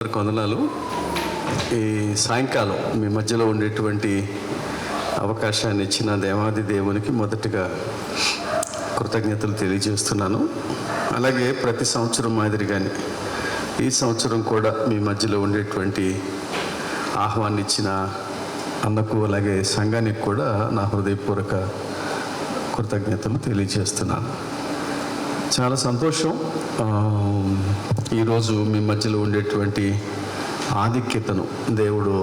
వందనాలు. ఈ సాయంకాలం మీ మధ్యలో ఉండేటువంటి అవకాశాన్ని ఇచ్చిన దేవాది దేవునికి మొదటగా కృతజ్ఞతలు తెలియజేస్తున్నాను. అలాగే ప్రతి సంవత్సరం మాదిరిగానే ఈ సంవత్సరం కూడా మీ మధ్యలో ఉండేటువంటి ఆహ్వానించిన అన్నకు అలాగే సంఘానికి కూడా నా హృదయపూర్వక కృతజ్ఞతలు తెలియజేస్తున్నాను. చాలా సంతోషం ఈరోజు మీ మధ్యలో ఉండేటువంటి ఆధిక్యతను దేవుడు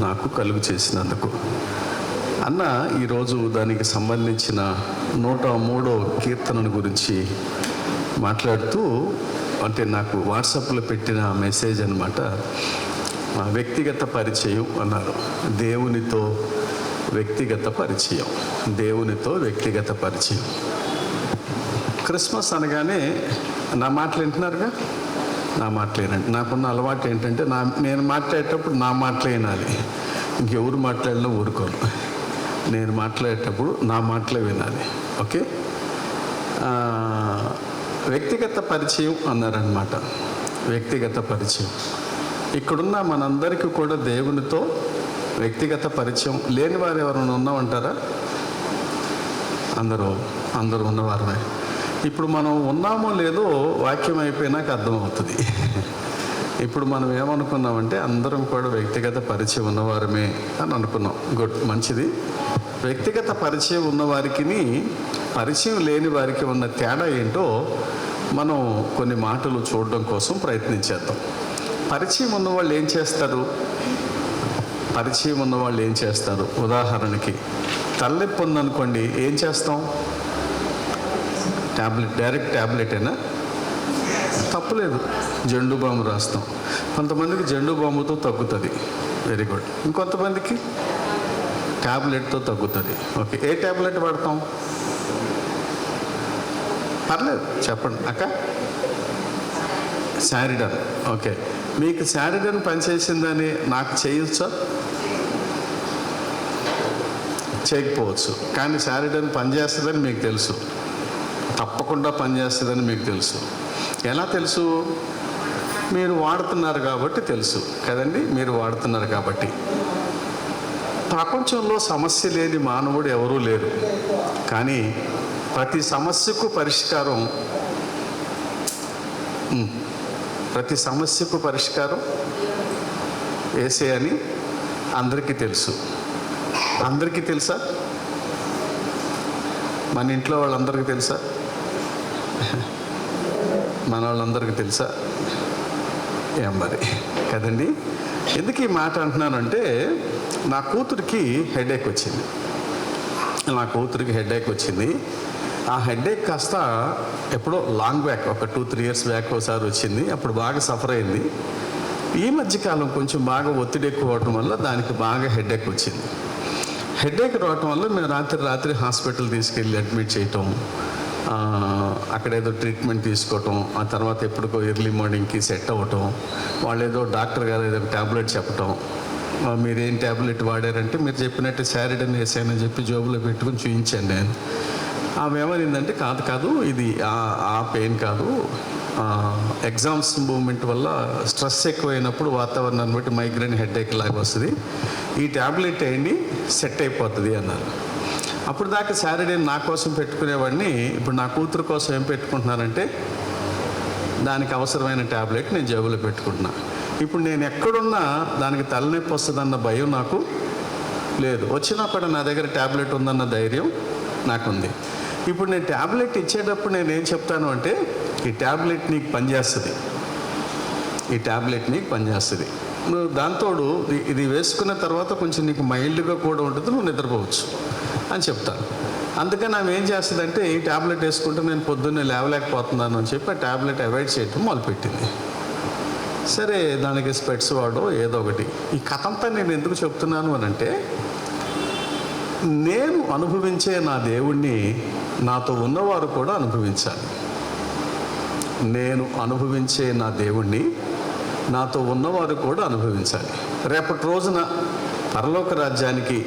నాకు కలుగు చేసినందుకు. అన్న ఈరోజు దానికి సంబంధించిన 103వ కీర్తనను గురించి మాట్లాడుతూ, అంటే నాకు వాట్సాప్లో పెట్టిన మెసేజ్ అన్నమాట. వ్యక్తిగత పరిచయం అన్నారు. దేవునితో వ్యక్తిగత పరిచయం, దేవునితో వ్యక్తిగత పరిచయం. క్రిస్మస్ అనగానే నా మాటలు వింటున్నారుగా, నా మాటలు వినండి. నాకున్న అలవాటు ఏంటంటే నేను మాట్లాడేటప్పుడు నా మాటలు వినాలి, ఇంకెవరు మాట్లాడినా ఊరుకోను. నేను మాట్లాడేటప్పుడు నా మాటలే వినాలి. ఓకే, వ్యక్తిగత పరిచయం అన్నారనమాట. వ్యక్తిగత పరిచయం. ఇక్కడున్న మనందరికీ కూడా దేవునితో వ్యక్తిగత పరిచయం లేని వారు ఎవరైనా ఉన్నామంటారా? అందరూ ఉన్నవారమే. ఇప్పుడు మనం ఉన్నామో లేదో వాక్యం అయిపోయినాక అర్థమవుతుంది. ఇప్పుడు మనం ఏమనుకున్నామంటే అందరం కూడా వ్యక్తిగత పరిచయం ఉన్నవారమే అని అనుకున్నాం. గుడ్, మంచిది. వ్యక్తిగత పరిచయం ఉన్నవారికి పరిచయం లేని వారికి ఉన్న తేడా ఏంటో మనం కొన్ని మాటలు చూడడం కోసం ప్రయత్నించేద్దాం. పరిచయం ఉన్నవాళ్ళు ఏం చేస్తారు? పరిచయం ఉన్నవాళ్ళు ఏం చేస్తారు? ఉదాహరణకి తలనొప్పి ఉందనుకోండి, ఏం చేస్తాం? ట్యాబ్లెట్, డైరెక్ట్ ట్యాబ్లెటేనా? తప్పులేదు, జెండు బాంబు రాస్తాం. కొంతమందికి జెండు బాంబుతో తగ్గుతుంది, వెరీ గుడ్. ఇంకొంతమందికి ట్యాబ్లెట్తో తగ్గుతుంది. ఓకే, ఏ ట్యాబ్లెట్ వాడతాం? పర్లేదు, చెప్పండి అక్క. శారిడన్. ఓకే, మీకు శారిడన్ పనిచేసిందని నాకు చేయొచ్చా? చేయకపోవచ్చు, కానీ శారిడన్ పనిచేస్తుందని మీకు తెలుసు, తప్పకుండా పనిచేస్తుందని మీకు తెలుసు. ఎలా తెలుసు? మీరు వాడుతున్నారు కాబట్టి తెలుసు కదండి. మీరు వాడుతున్నారు కాబట్టి. ప్రపంచంలో సమస్య లేని మానవుడు ఎవరూ లేరు, కానీ ప్రతి సమస్యకు పరిష్కారం యేసే అని అందరికీ తెలుసు. అందరికీ తెలుసా? మన ఇంట్లో వాళ్ళందరికీ తెలుసా? మన వాళ్ళందరికీ తెలుసా? ఏం మరి కదండి. ఎందుకు ఈ మాట అంటున్నానంటే, నా కూతురికి హెడేక్ వచ్చింది. ఆ హెడేక్ కాస్త ఎప్పుడో లాంగ్ బ్యాక్, ఒక 2-3 years బ్యాక్ ఒకసారి వచ్చింది. అప్పుడు బాగా సఫర్ అయింది. ఈ మధ్యకాలం కొంచెం బాగా ఒత్తిడి ఎక్కువ అవటం వల్ల దానికి బాగా హెడేక్ వచ్చింది. హెడేక్ రావటం వల్ల మేము రాత్రి హాస్పిటల్ తీసుకెళ్ళి అడ్మిట్ చేయటం, అక్కడ ఏదో ట్రీట్మెంట్ తీసుకోవటం, ఆ తర్వాత ఎప్పుడుకో ఎర్లీ మార్నింగ్కి సెట్ అవ్వటం. వాళ్ళు ఏదో డాక్టర్ గారు ఏదో ట్యాబ్లెట్ చెప్పటం. మీరేం ట్యాబ్లెట్ వాడారంటే, మీరు చెప్పినట్టు శారిడన్ వేసానని చెప్పి జోబులో పెట్టుకుని చూపించాను నేను. ఆమె ఏమైందంటే, కాదు ఇది ఆ పెయిన్ కాదు, ఎగ్జామ్స్ మూమెంట్ వల్ల స్ట్రెస్ ఎక్కువైనప్పుడు వాతావరణాన్ని బట్టి మైగ్రేన్ హెడేక్ లాగా వస్తుంది, ఈ ట్యాబ్లెట్ వేయండి సెట్ అయిపోతుంది అన్నారు. అప్పుడు దాకా శారిడన్ నా కోసం పెట్టుకునేవాడిని, ఇప్పుడు నా కూతురు కోసం ఏం పెట్టుకుంటున్నానంటే, దానికి అవసరమైన ట్యాబ్లెట్ నేను జేబులో పెట్టుకుంటున్నా. ఇప్పుడు నేను ఎక్కడున్నా దానికి తలనొప్పి వస్తుందన్న భయం నాకు లేదు. వచ్చినా కూడా నా దగ్గర ట్యాబ్లెట్ ఉందన్న ధైర్యం నాకుంది. ఇప్పుడు నేను ట్యాబ్లెట్ ఇచ్చేటప్పుడు నేను ఏం చెప్తాను అంటే, ఈ ట్యాబ్లెట్ నీకు పనిచేస్తుంది, నువ్వు దాంతోడు ఇది వేసుకున్న తర్వాత కొంచెం నీకు మైల్డ్గా కూడా ఉంటుంది, నువ్వు నిద్రపోవచ్చు అని చెప్తాను. అందుకని ఆమె ఏం చేస్తుందంటే, ఈ ట్యాబ్లెట్ వేసుకుంటే నేను పొద్దున్నే లేవలేకపోతున్నాను అని చెప్పి ఆ ట్యాబ్లెట్ అవాయిడ్ చేయటం మొదలుపెట్టింది. సరే, దానికి స్పెట్స్ వాడో ఏదో ఒకటి. ఈ కథ అంతా నేను ఎందుకు చెప్తున్నాను అని అంటే, నేను అనుభవించే నా దేవుణ్ణి నాతో ఉన్నవారు కూడా అనుభవించాలి. నేను అనుభవించే నా దేవుణ్ణి నాతో ఉన్నవారు కూడా అనుభవించాలి. రేపటి రోజున పరలోక రాజ్యానికి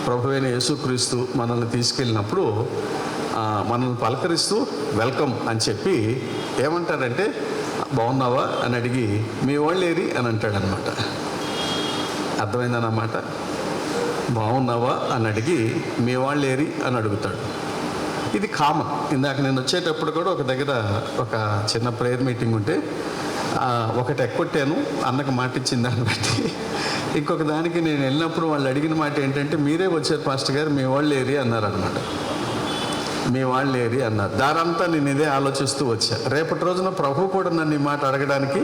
ప్రభువైన యేసుక్రీస్తు మనల్ని తీసుకెళ్ళినప్పుడు మనల్ని పలకరిస్తూ వెల్కమ్ అని చెప్పి ఏమంటాడంటే, బాగున్నావా అని అడిగి మీ వాళ్ళు ఏరి అని అంటాడనమాట. అర్థమైందన్నమాట. బాగున్నావా అని అడిగి మీ వాళ్ళు ఏరి అని అడుగుతాడు. ఇది కామన్. ఇందాక నేను వచ్చేటప్పుడు కూడా ఒక దగ్గర ఒక చిన్న ప్రేయర్ మీటింగ్ ఉంటే ఒకటి ఎక్కొట్టాను, అన్నకు మాట ఇచ్చిన దాన్ని బట్టి. ఇంకొక దానికి నేను వెళ్ళినప్పుడు వాళ్ళు అడిగిన మాట ఏంటంటే, మీరే వచ్చారు పాస్టర్ గారు, మీ వాళ్ళు ఏరి అన్నారు అనమాట. మీ వాళ్ళు ఏరి అన్నారు. దానంతా నేను ఇదే ఆలోచిస్తూ వచ్చా. రేపటి రోజున ప్రభు కూడా నన్ను ఈ మాట అడగడానికి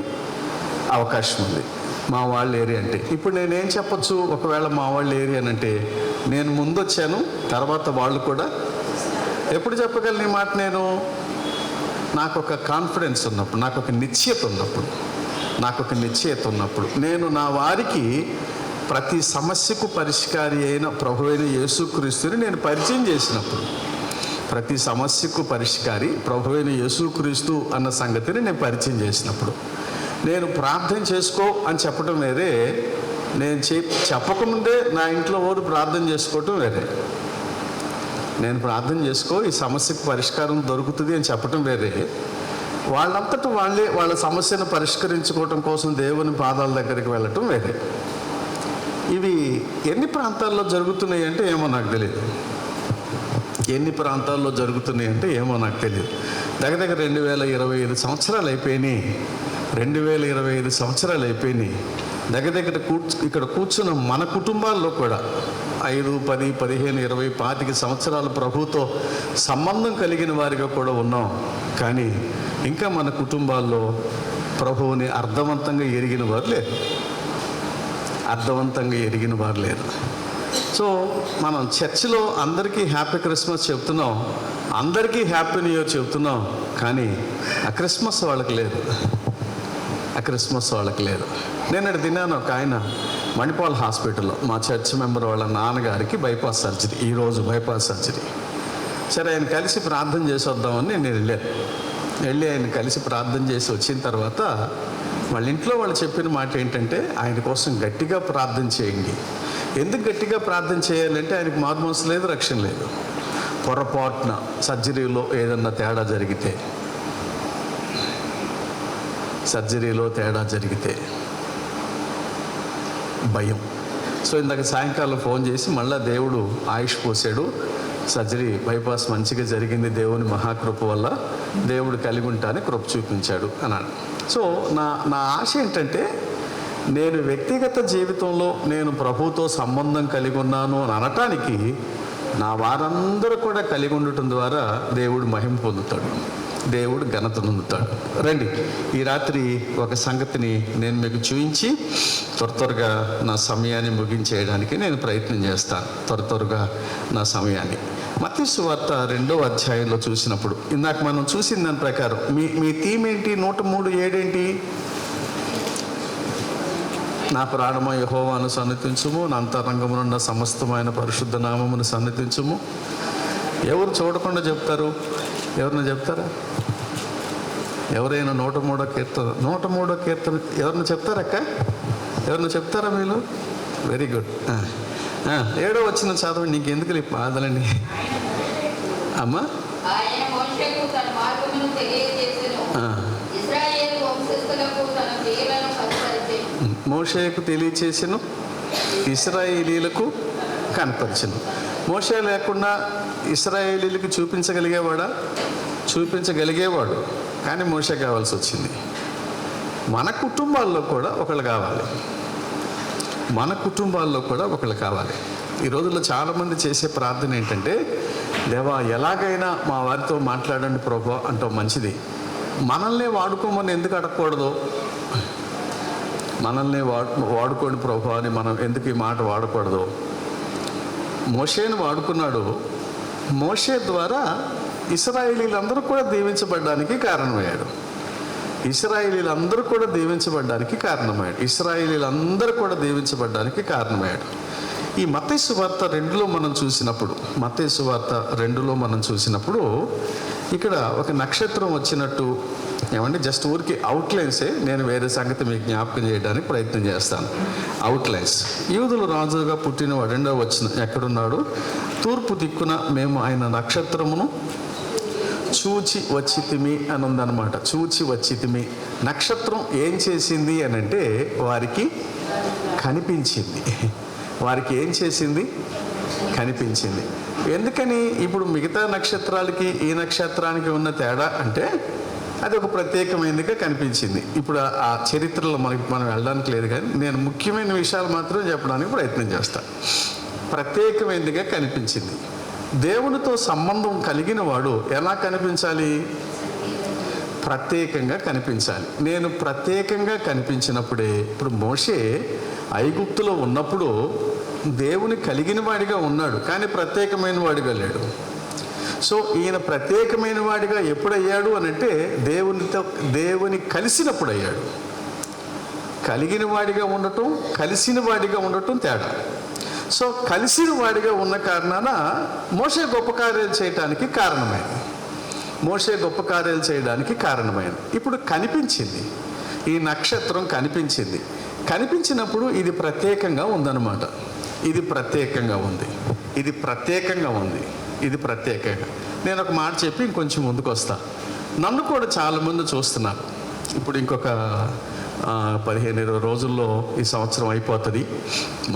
అవకాశం ఉంది. మా వాళ్ళు ఏరి అంటే ఇప్పుడు నేనేం చెప్పచ్చు? ఒకవేళ మా వాళ్ళు ఏరి అని అంటే, నేను ముందు వచ్చాను, తర్వాత వాళ్ళు కూడా. ఎప్పుడు చెప్పగలను ఈ మాట నేను? నాకు ఒక కాన్ఫిడెన్స్ ఉన్నప్పుడు, నాకు ఒక నిశ్చయత ఉన్నప్పుడు, నేను నా వారికి ప్రతి సమస్యకు పరిష్కారి అయిన ప్రభు అయిన యేసుక్రీస్తుని నేను పరిచయం చేసినప్పుడు, ప్రతి సమస్యకు పరిష్కారి ప్రభు అయిన యేసుక్రీస్తు అన్న సంగతిని నేను పరిచయం చేసినప్పుడు, నేను ప్రార్థన చేసుకో అని చెప్పడం వేరే, నేను చెప్పకముందే నా ఇంట్లో ఓరు ప్రార్థన చేసుకోవటం వేరే. నేను ప్రార్థన చేసుకో, ఈ సమస్యకు పరిష్కారం దొరుకుతుంది అని చెప్పడం వేరే, వాళ్ళంతటా వాళ్ళే వాళ్ళ సమస్యను పరిష్కరించుకోవటం కోసం దేవుని పాదాల దగ్గరికి వెళ్ళటం వేరే. ఇవి ఎన్ని ప్రాంతాల్లో జరుగుతున్నాయి అంటే ఏమో నాకు తెలియదు. దగ్గర 2025 సంవత్సరాలు అయిపోయినాయి. 2025 సంవత్సరాలు అయిపోయినాయి. దగ్గర ఇక్కడ కూర్చున్న మన కుటుంబాల్లో కూడా 5, 10, 15, 20, 25 సంవత్సరాలు ప్రభుతో సంబంధం కలిగిన వారిగా కూడా ఉన్నాం. కానీ ఇంకా మన కుటుంబాల్లో ప్రభువుని అర్థవంతంగా ఎరిగిన వారు లేరు. సో మనం చర్చిలో అందరికీ హ్యాపీ క్రిస్మస్ చెప్తున్నాం, అందరికీ హ్యాపీ న్యూ ఇయర్ చెప్తున్నాం, కానీ ఆ క్రిస్మస్ వాళ్ళకి లేదు. నేను అక్కడ తిన్నాను. ఒక ఆయన మణిపాల్ హాస్పిటల్లో మా చర్చ్ మెంబర్ వాళ్ళ నాన్నగారికి బైపాస్ సర్జరీ, ఈరోజు బైపాస్ సర్జరీ. సరే, ఆయన కలిసి ప్రార్థన చేసి వద్దామని నేను వెళ్ళి ఆయన కలిసి ప్రార్థన చేసి వచ్చిన తర్వాత వాళ్ళ ఇంట్లో వాళ్ళు చెప్పిన మాట ఏంటంటే, ఆయన కోసం గట్టిగా ప్రార్థన చేయండి. ఎందుకు గట్టిగా ప్రార్థన చేయాలంటే, ఆయనకు మారుమనసు లేదు, రక్షణ లేదు. పొరపాటున సర్జరీలో ఏదన్నా తేడా జరిగితే భయం. సో ఇందాక సాయంకాలం ఫోన్ చేసి మళ్ళీ దేవుడు ఆయుష్ పోసాడు, సర్జరీ బైపాస్ మంచిగా జరిగింది, దేవుని మహాకృప వల్ల దేవుడు కలిగి ఉంటాని కృప చూపించాడు అన్నాడు. సో నా ఆశ ఏంటంటే, నేను వ్యక్తిగత జీవితంలో నేను ప్రభువుతో సంబంధం కలిగి ఉన్నాను అని అనటానికి నా వారందరూ కూడా కలిగి ఉండటం ద్వారా దేవుడు మహిమ పొందుతాడు, దేవుడు ఘనత పొందుతాడు. రండి, ఈ రాత్రి ఒక సంగతిని నేను మీకు చూపించి త్వరగా నా సమయాన్ని ముగించేయడానికి నేను ప్రయత్నం చేస్తాను. త్వరగా నా సమయాన్ని మత్తయి సువార్త 2వ అధ్యాయంలో చూసినప్పుడు, ఇందాక మనం చూసిన దాని ప్రకారం మీ థీమ్ ఏంటి? 103:7 ఏంటి? నా ప్రాణమా యెహోవాను సన్నిధించుము, నా అంతరంగమునున్న సమస్తమైన పరిశుద్ధ నామమును సన్నిధించుము. ఎవరు చూడకుండా చెప్తారు? ఎవరైనా చెప్తారా? ఎవరైనా 103వ కీర్తన ఎవరైనా చెప్తారక్క? ఎవరైనా చెప్తారా మీరు? Very good. 7వ వచనం చదవండి. నీకెందుకు ఈ బాధలండి అమ్మా? మోషేకు తెలియచేసెను, ఇశ్రాయేలీయులకు కనపరిచెను. మోషే లేకుండా ఇశ్రాయేలీయులకు చూపించగలిగేవాడు, కానీ మోషే కావాల్సి వచ్చింది. మన కుటుంబాల్లో కూడా ఒకళ్ళు కావాలి. ఈ రోజుల్లో చాలామంది చేసే ప్రార్థన ఏంటంటే, దేవా ఎలాగైనా మా వారితో మాట్లాడండి ప్రభు అంటాం, మంచిది. మనల్ని వాడుకోమని ఎందుకు అడగకూడదు? మనల్ని వాడుకోండి ప్రభు అని మనం ఎందుకు ఈ మాట వాడకూడదు? మోషేను వాడుకున్నాడు. మోషే ద్వారా ఇశ్రాయేలీలందరూ కూడా దీవించబడ్డానికి కారణమయ్యాడు. ఇశ్రాయేలీలందరూ కూడా దీవించబడ్డానికి కారణమయ్యాడు. ఈ మత్తయి సువార్త 2లో మనం చూసినప్పుడు ఇక్కడ ఒక నక్షత్రం వచ్చినట్టు, ఏమంటే జస్ట్ ఊరికి అవుట్లైన్సే, నేను వేరే సంగతి మీకు జ్ఞాపకం చేయడానికి ప్రయత్నం చేస్తాను. అవుట్లైన్స్. యూదుల రాజుగా పుట్టినవాడు 2వ వచనం ఎక్కడున్నాడు? తూర్పు దిక్కున మేము ఆయన నక్షత్రమును చూచి వచ్చితిమి అని ఉందన్నమాట. చూచి వచ్చితిమి. నక్షత్రం ఏం చేసింది అని అంటే వారికి కనిపించింది. వారికి ఏం చేసింది? కనిపించింది. ఎందుకని ఇప్పుడు మిగతా నక్షత్రాలకి ఈ నక్షత్రానికి ఉన్న తేడా అంటే అది ఒక ప్రత్యేకమైనదిగా కనిపించింది. ఇప్పుడు ఆ చరిత్రలో మనం వెళ్ళడానికి లేదు, కానీ నేను ముఖ్యమైన విషయాలు మాత్రం చెప్పడానికి ప్రయత్నం చేస్తాను. ప్రత్యేకమైనదిగా కనిపించింది. దేవునితో సంబంధం కలిగిన వాడు ఎలా కనిపించాలి? ప్రత్యేకంగా కనిపించాలి. నేను ప్రత్యేకంగా కనిపించినప్పుడే, ఇప్పుడు మోషే ఐగుప్తులో ఉన్నప్పుడు దేవుని కలిగిన వాడిగా ఉన్నాడు, కానీ ప్రత్యేకమైన వాడిగా లేడు. సో ఈయన ప్రత్యేకమైన వాడిగా ఎప్పుడయ్యాడు అని అంటే దేవుని కలిసినప్పుడు అయ్యాడు. కలిగిన వాడిగా ఉండటం, కలిసిన వాడిగా ఉండటం తేడా. సో కలిసిన వాడిగా ఉన్న కారణాన మోషే గొప్ప కార్యాలు చేయడానికి కారణమైంది. ఇప్పుడు కనిపించింది, ఈ నక్షత్రం కనిపించింది. కనిపించినప్పుడు ఇది ప్రత్యేకంగా ఉందన్నమాట. ఇది ప్రత్యేకంగా ఉంది. నేను ఒక మాట చెప్పి ఇంకొంచెం ముందుకు వస్తా. నన్ను కూడా చాలామంది చూస్తున్నారు. ఇప్పుడు ఇంకొక 15-20 రోజుల్లో ఈ సంవత్సరం అయిపోతుంది.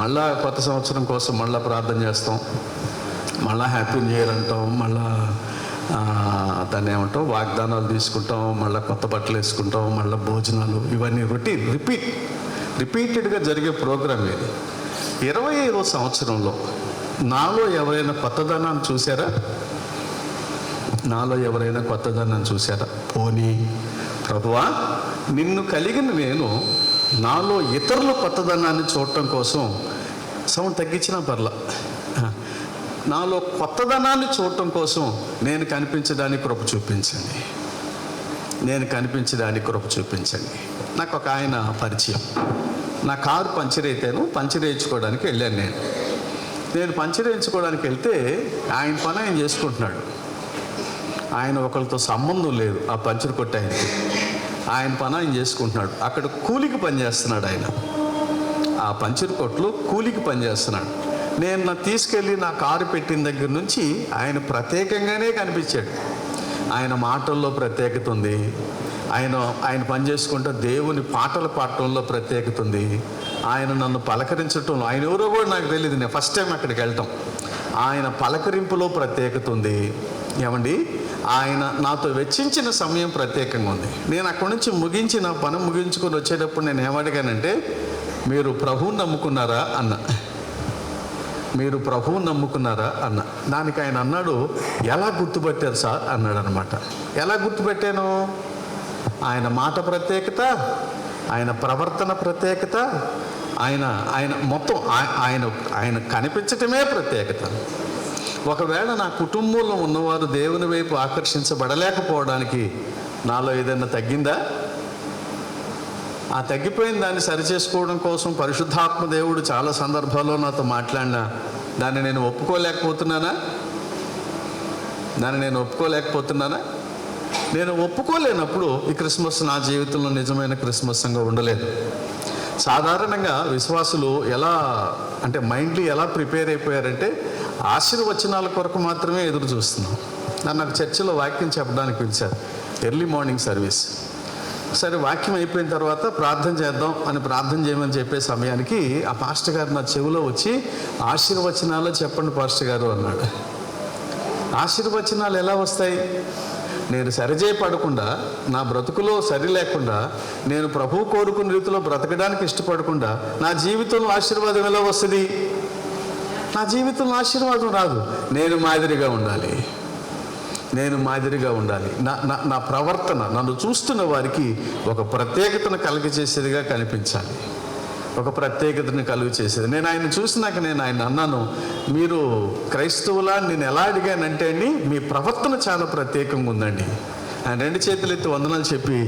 మళ్ళా కొత్త సంవత్సరం కోసం మళ్ళీ ప్రార్థన చేస్తాం, మళ్ళీ హ్యాపీ న్యూ ఇయర్ అంటాం, మళ్ళీ దాన్ని ఏమంటాం, వాగ్దానాలు తీసుకుంటాం, మళ్ళీ కొత్త బట్టలు వేసుకుంటాం, మళ్ళీ భోజనాలు, ఇవన్నీ రిపీటెడ్గా జరిగే ప్రోగ్రాం ఇది. 25వ సంవత్సరంలో నాలో ఎవరైనా కొత్తదనాన్ని చూసారా? పోనీ ప్రభువా, నిన్ను కలిగిన నేను నాలో ఇతరుల కొత్తదనాన్ని చూడటం కోసం, సౌండ్ తగ్గించినా పర్లా, నాలో కొత్తదనాన్ని చూడటం కోసం నేను కనిపించడానికి కృప చూపించండి. నాకు ఒక ఆయన పరిచయం. నా కారు పంచర్ అయితేను పంచర్ వేయించుకోవడానికి వెళ్ళాను. నేను పంచర్ వేయించుకోవడానికి వెళ్తే ఆయన పని ఆయన చేసుకుంటున్నాడు. ఆయన ఒకరితో సంబంధం లేదు. ఆ పంచర్ కొట్టి ఆయన పని ఆయన చేసుకుంటున్నాడు. అక్కడ కూలికి పనిచేస్తున్నాడు ఆయన. ఆ పంచర్ కొట్లు కూలికి పనిచేస్తున్నాడు. నేను తీసుకెళ్ళి నా కారు పెట్టిన దగ్గర నుంచి ఆయన ప్రత్యేకంగానే కనిపించాడు. ఆయన మాటల్లో ప్రత్యేకత ఉంది. ఆయన పని చేసుకుంటే దేవుని పాటలు పాడటంలో ప్రత్యేకత ఉంది. ఆయన నన్ను పలకరించటంలో, ఆయన ఎవరో కూడా నాకు తెలియదు, నేను ఫస్ట్ టైం అక్కడికి వెళ్ళటం, ఆయన పలకరింపులో ప్రత్యేకత ఉంది. ఏమండి, ఆయన నాతో వెచ్చించిన సమయం ప్రత్యేకంగా ఉంది. నేను అక్కడి నుంచి నా పని ముగించుకొని వచ్చేటప్పుడు నేను ఏమడిగానంటే, మీరు ప్రభువుని నమ్ముకున్నారా అన్న. దానికి ఆయన అన్నాడు, ఎలా గుర్తుపట్టారు సార్ అన్నాడు అనమాట. ఎలా గుర్తుపెట్టాను? ఆయన మాట ప్రత్యేకత, ఆయన ప్రవర్తన ప్రత్యేకత, ఆయన మొత్తం ఆయన కనిపించటమే ప్రత్యేకత. ఒకవేళ నా కుటుంబంలో ఉన్నవారు దేవుని వైపు ఆకర్షించబడలేకపోవడానికి నాలో ఏదైనా తగ్గిందా? ఆ తగ్గిపోయిన దాన్ని సరిచేసుకోవడం కోసం పరిశుద్ధాత్మ దేవుడు చాలా సందర్భాల్లో నాతో మాట్లాడినా దాన్ని నేను ఒప్పుకోలేకపోతున్నానా? నేను ఒప్పుకోలేనప్పుడు ఈ క్రిస్మస్ నా జీవితంలో నిజమైన క్రిస్మస్గా ఉండలేదు. సాధారణంగా విశ్వాసులు ఎలా అంటే మైండ్లీ ఎలా ప్రిపేర్ అయిపోయారంటే ఆశీర్వచనాల కొరకు మాత్రమే ఎదురు చూస్తున్నాం. నాకు చర్చిలో వాక్యం చెప్పడానికి పిలిచారు, ఎర్లీ మార్నింగ్ సర్వీస్. సరే, వాక్యం అయిపోయిన తర్వాత ప్రార్థన చేద్దాం అని ప్రార్థన చేయమని చెప్పే సమయానికి ఆ పాస్టర్ గారు నా చెవిలో వచ్చి, ఆశీర్వచనాలు చెప్పండి పాస్టర్ గారు అన్నాడు. ఆశీర్వచనాలు ఎలా వస్తాయి? నేను సరిచేయపడకుండా, నా బ్రతుకులో సరి లేకుండా, నేను ప్రభువు కోరుకున్న రీతిలో బ్రతకడానికి ఇష్టపడకుండా నా జీవితంలో ఆశీర్వాదం ఎలా వస్తుంది? నా జీవితంలో ఆశీర్వాదం రాదు. నేను మాదిరిగా ఉండాలి. నా ప్రవర్తన నన్ను చూస్తున్న వారికి ఒక ప్రత్యేకతను కలుగజేసేదిగా కనిపించాలి. నేను ఆయన చూసినాక నేను ఆయన అన్నాను, మీరు క్రైస్తవులా? నేను ఎలా అడిగానంటే అండి, మీ ప్రవర్తన చాలా ప్రత్యేకంగా ఉందండి. ఆయన 2 చేతులు ఎత్తి వందనాలు చెప్పి,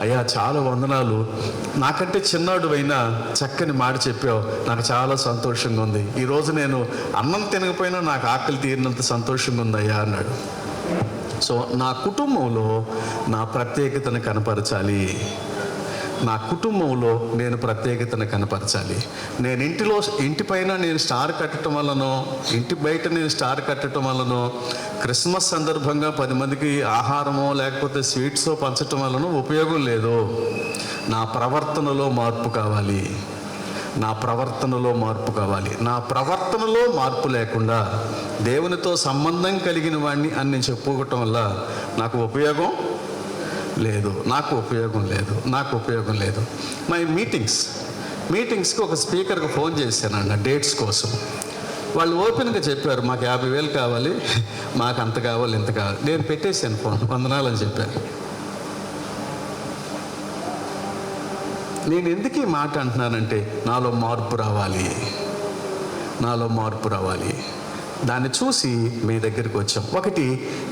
అయ్యా చాలా వందనాలు, నాకంటే చిన్నాడు అయినా చక్కని మాట చెప్పావు, నాకు చాలా సంతోషంగా ఉంది. ఈరోజు నేను అన్నం తినకపోయినా నాకు ఆకలి తీరినంత సంతోషంగా ఉంది అయ్యా అన్నాడు. సో నా కుటుంబంలో నా ప్రత్యేకతను కనపరచాలి. నా కుటుంబంలో నేను ప్రత్యేకతను కనపరచాలి. నేను ఇంటిపైన నేను స్టార్ కట్టడం వల్లనో, ఇంటి బయట నేను స్టార్ కట్టడం వల్లనో, క్రిస్మస్ సందర్భంగా 10 మందికి ఆహారమో లేకపోతే స్వీట్సో పంచటం వల్లనో ఉపయోగం లేదు. నా ప్రవర్తనలో మార్పు కావాలి. నా ప్రవర్తనలో మార్పు కావాలి. నా ప్రవర్తనలో మార్పు లేకుండా దేవునితో సంబంధం కలిగిన వాడిని అని నేను చెప్పుకోవటం వల్ల నాకు ఉపయోగం లేదు. నాకు ఉపయోగం లేదు. మై మీటింగ్స్కి ఒక స్పీకర్కి ఫోన్ చేశానండి డేట్స్ కోసం. వాళ్ళు ఓపెన్గా చెప్పారు, మాకు 50,000 కావాలి, మాకు అంత కావాలి, ఇంత కావాలి. నేను పెట్టేశాను ఫోన్, వందనాలని చెప్పాను. నేను ఎందుకు ఈ మాట అంటున్నానంటే నాలో మార్పు రావాలి. దాన్ని చూసి మీ దగ్గరికి వచ్చాం. ఒకటి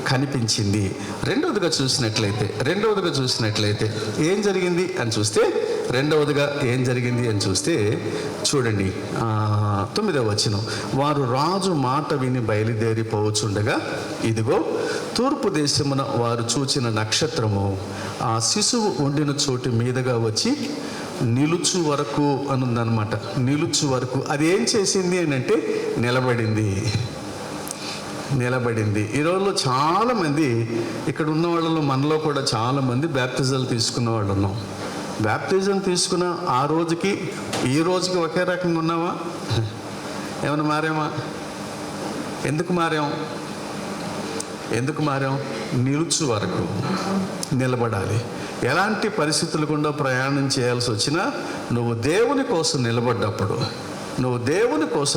కనిపించింది. రెండవదిగా చూసినట్లయితే ఏం జరిగింది అని చూస్తే చూడండి, 9వ వచనం. వారు రాజు మాట విని బయలుదేరిపోవచ్చుండగా ఇదిగో తూర్పు దేశమున వారు చూచిన నక్షత్రము ఆ శిశువు ఉండిన చోటు మీదుగా వచ్చి నిలుచు వరకు అనుందనమాట. నిలుచు వరకు అది ఏం చేసింది అని అంటే నిలబడింది. ఈ రోజుల్లో చాలామంది ఇక్కడ ఉన్న వాళ్ళలో, మనలో కూడా చాలామంది బ్యాప్టిజాలు తీసుకున్న వాళ్ళు ఉన్నాం. బ్యాప్టిజం తీసుకున్న ఆ రోజుకి ఈ రోజుకి ఒకే రకంగా ఉన్నావా? ఏమైనా మారామా? ఎందుకు మారాం? నిలుచు వరకు నిలబడాలి. ఎలాంటి పరిస్థితులు గుండా ప్రయాణం చేయాల్సి వచ్చినా నువ్వు దేవుని కోసం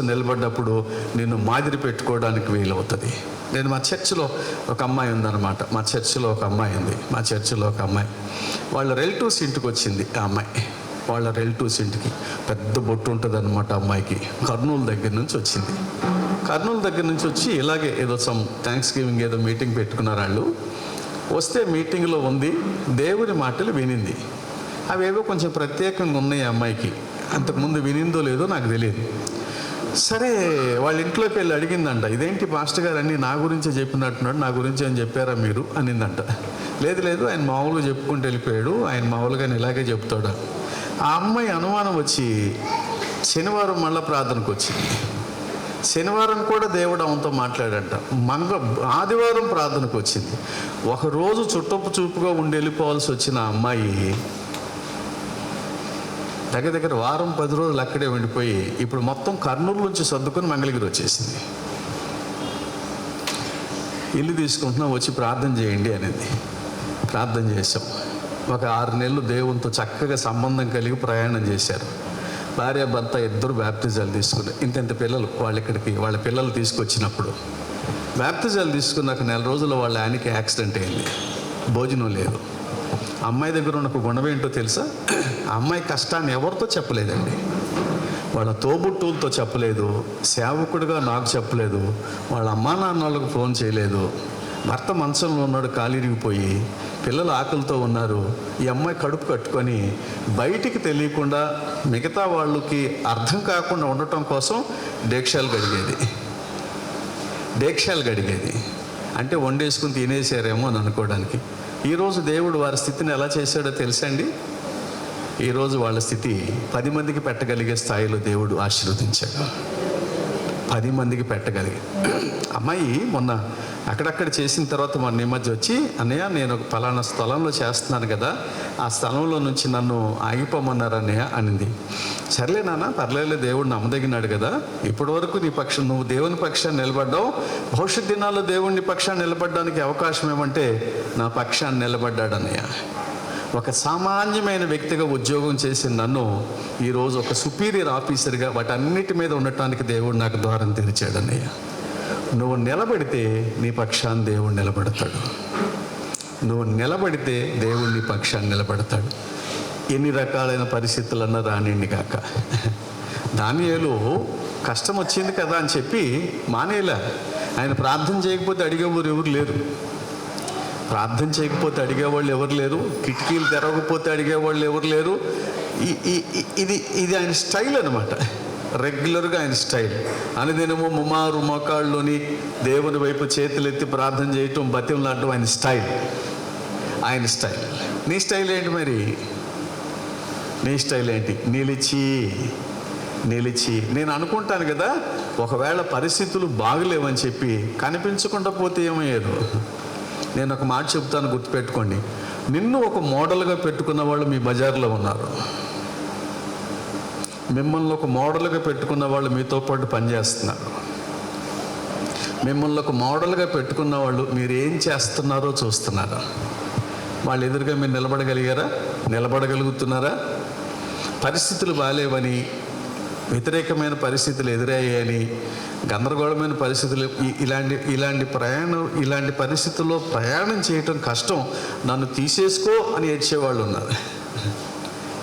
నిలబడ్డప్పుడు నిన్ను మాదిరి పెట్టుకోవడానికి వీలవుతుంది. నేను మా చర్చిలో ఒక అమ్మాయి ఉందన్నమాట. మా చర్చిలో ఒక అమ్మాయి వాళ్ళ రిలేటివ్స్ ఇంటికి వచ్చింది. ఆ అమ్మాయి వాళ్ళ రిలేటివ్స్ ఇంటికి పెద్ద బొట్టు ఉంటుంది అనమాట అమ్మాయికి. కర్నూలు దగ్గర నుంచి వచ్చి ఇలాగే ఏదో థ్యాంక్స్ గివింగ్ ఏదో మీటింగ్ పెట్టుకున్నారు వాళ్ళు. వస్తే మీటింగ్లో ఉంది, దేవుని మాటలు వినింది. అవేవో కొంచెం ప్రత్యేకంగా ఉన్నాయి అమ్మాయికి. అంతకుముందు వినిందో లేదో నాకు తెలియదు. సరే వాళ్ళ ఇంట్లోకి వెళ్ళి అడిగిందంట, ఇదేంటి పాస్టర్ గారు అన్నీ నా గురించే చెప్పినట్టున్నాడు, నా గురించి అని చెప్పారా మీరు అనిందంట. లేదు ఆయన మామూలుగా చెప్పుకుంటూ వెళ్ళిపోయాడు, ఆయన మామూలుగా ఇలాగే చెప్తాడు. ఆ అమ్మాయి అనుమానం వచ్చి శనివారం మళ్ళీ ప్రార్థనకు వచ్చింది. శనివారం కూడా దేవుడు ఆమెతో మాట్లాడంట. ఆదివారం ప్రార్థనకు వచ్చింది. ఒకరోజు చుట్టపు చూపుగా ఉండి వెళ్ళిపోవాల్సి వచ్చిన అమ్మాయి దగ్గర వారం 10 రోజులు అక్కడే ఉండిపోయి ఇప్పుడు మొత్తం కర్నూలు నుంచి సర్దుకొని మంగళగిరి వచ్చేసింది. ఇల్లు తీసుకుంటున్నాం, వచ్చి ప్రార్థన చేయండి అనేది. ప్రార్థన చేసాం. ఒక 6 నెలలు దేవునితో చక్కగా సంబంధం కలిగి ప్రయాణం చేశారు. భార్య భర్త ఇద్దరు బ్యాప్టిజాలు తీసుకుని ఇంత పిల్లలు వాళ్ళ పిల్లలు తీసుకొచ్చినప్పుడు బ్యాప్టిజాలు తీసుకున్నాక 4 రోజులు వాళ్ళ ఆయనకి యాక్సిడెంట్ అయింది. భోజనం లేదు. అమ్మాయి దగ్గర ఉన్న ఒక గుణం ఏంటో తెలుసా? ఆ అమ్మాయి కష్టాన్ని ఎవరితో చెప్పలేదండి. వాళ్ళ తోబుట్టువులతో చెప్పలేదు, సేవకుడిగా నాకు చెప్పలేదు, వాళ్ళ అమ్మా నాన్నలకు ఫోన్ చేయలేదు. భర్త మంచంలో ఉన్నాడు, కాలిరిగిపోయి, పిల్లలు ఆకలితో ఉన్నారు. ఈ అమ్మాయి కడుపు కట్టుకొని బయటికి తెలియకుండా మిగతా వాళ్ళకి అర్థం కాకుండా ఉండటం కోసం డేక్షాలు గడిగేది. అంటే వండేసుకుని తినేసారేమో అని అనుకోవడానికి. ఈరోజు దేవుడు వారి స్థితిని ఎలా చేశాడో తెలుసండి. ఈరోజు వాళ్ళ స్థితి 10 మందికి పెట్టగలిగే స్థాయిలో దేవుడు ఆశీర్వదించాడు. 10 మందికి పెట్టగలిగే అమ్మాయి మొన్న అక్కడక్కడ చేసిన తర్వాత మొన్న ఈ మధ్య వచ్చి, అన్నయ్య నేను ఒక పలానా స్థలంలో చేస్తున్నాను కదా, ఆ స్థలంలో నుంచి నన్ను ఆగిపోమన్నారు అన్నయ్య అనింది. సర్లే నాన్న, పర్లేదు, దేవుడు నమ్మదగినాడు కదా, ఇప్పటి వరకు నువ్వు దేవుని పక్షాన్ని నిలబడ్డావు, భవిష్యత్ దినాల్లో దేవుని పక్షాన్ని నిలబడడానికి అవకాశం ఏమంటే నా పక్షాన్ని నిలబడ్డాడు అన్నయ్య. ఒక సామాన్యమైన వ్యక్తిగా ఉద్యోగం చేసిన నన్ను ఈరోజు ఒక సుపీరియర్ ఆఫీసర్గా వాటన్నిటి మీద ఉండటానికి దేవుడు నాకు ద్వారం తెరిచాడు అన్నయ్య. నువ్వు నిలబడితే నీ పక్షాన్ని దేవుడు నిలబడతాడు. నీ పక్షాన్ని నిలబడతాడు. ఎన్ని రకాలైన పరిస్థితులన్నా రానిండి కాక. దానియేలు కష్టం వచ్చింది కదా అని చెప్పి మానేలా. ఆయన ప్రార్థన చేయకపోతే అడిగేవారు ఎవరు లేరు. కిటికీలు తెరవకపోతే అడిగేవాళ్ళు ఎవరు లేరు. ఇది ఆయన స్టైల్ అనమాట. రెగ్యులర్గా ఆయన స్టైల్. అనుదినము ముమారు మోకాళ్ళలోని దేవుని వైపు చేతులెత్తి ప్రార్థన చేయటం, బతిమలాడటం ఆయన స్టైల్. నీ స్టైల్ ఏంటి మరి? నీ స్టైల్ ఏంటి? నిలిచి నేను అనుకుంటాను కదా, ఒకవేళ పరిస్థితులు బాగలేవని చెప్పి కనిపించకుండా పోతే ఏమయ్యేదు. నేను ఒక మాట చెప్తాను, గుర్తుపెట్టుకోండి. నిన్ను ఒక మోడల్గా పెట్టుకున్న వాళ్ళు మీ బజార్లో ఉన్నారు. మిమ్మల్ని ఒక మోడల్గా పెట్టుకున్న వాళ్ళు మీతో పాటు పనిచేస్తున్నారు. మిమ్మల్ని ఒక మోడల్గా పెట్టుకున్న వాళ్ళు మీరు ఏం చేస్తున్నారో చూస్తున్నారు. వాళ్ళు ఎదురుగా మీరు నిలబడగలుగుతున్నారా? పరిస్థితులు బాగాలేవని, వ్యతిరేకమైన పరిస్థితులు ఎదురయ్యాయని, గందరగోళమైన పరిస్థితులు, ఇలాంటి పరిస్థితుల్లో ప్రయాణం చేయటం కష్టం, నన్ను తీసేసుకో అని ఏడ్చేవాళ్ళు ఉన్నారు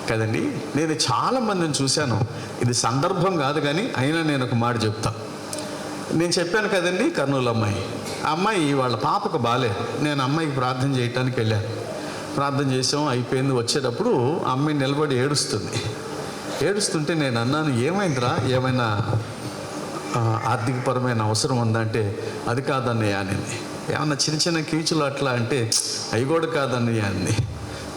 కదండి. నేను చాలామందిని చూశాను. ఇది సందర్భం కాదు, కానీ అయినా నేను ఒక మాట చెప్తాను. నేను చెప్పాను కదండి, కర్నూలు అమ్మాయి, ఆ అమ్మాయి వాళ్ళ పాపకు బాగాలేదు. నేను అమ్మాయికి ప్రార్థన చేయటానికి వెళ్ళాను. ప్రార్థన చేసాం, అయిపోయింది. వచ్చేటప్పుడు అమ్మాయి నిలబడి ఏడుస్తుంటే నేను అన్నాను, ఏమైందిరా, ఏమైనా ఆర్థికపరమైన అవసరం ఉందంటే, అది కాదన్నయ్య అనింది. ఏమన్నా చిన్న చిన్న కీచులు అట్లా అంటే, అవి కూడా కాదన్నయ్య అంది.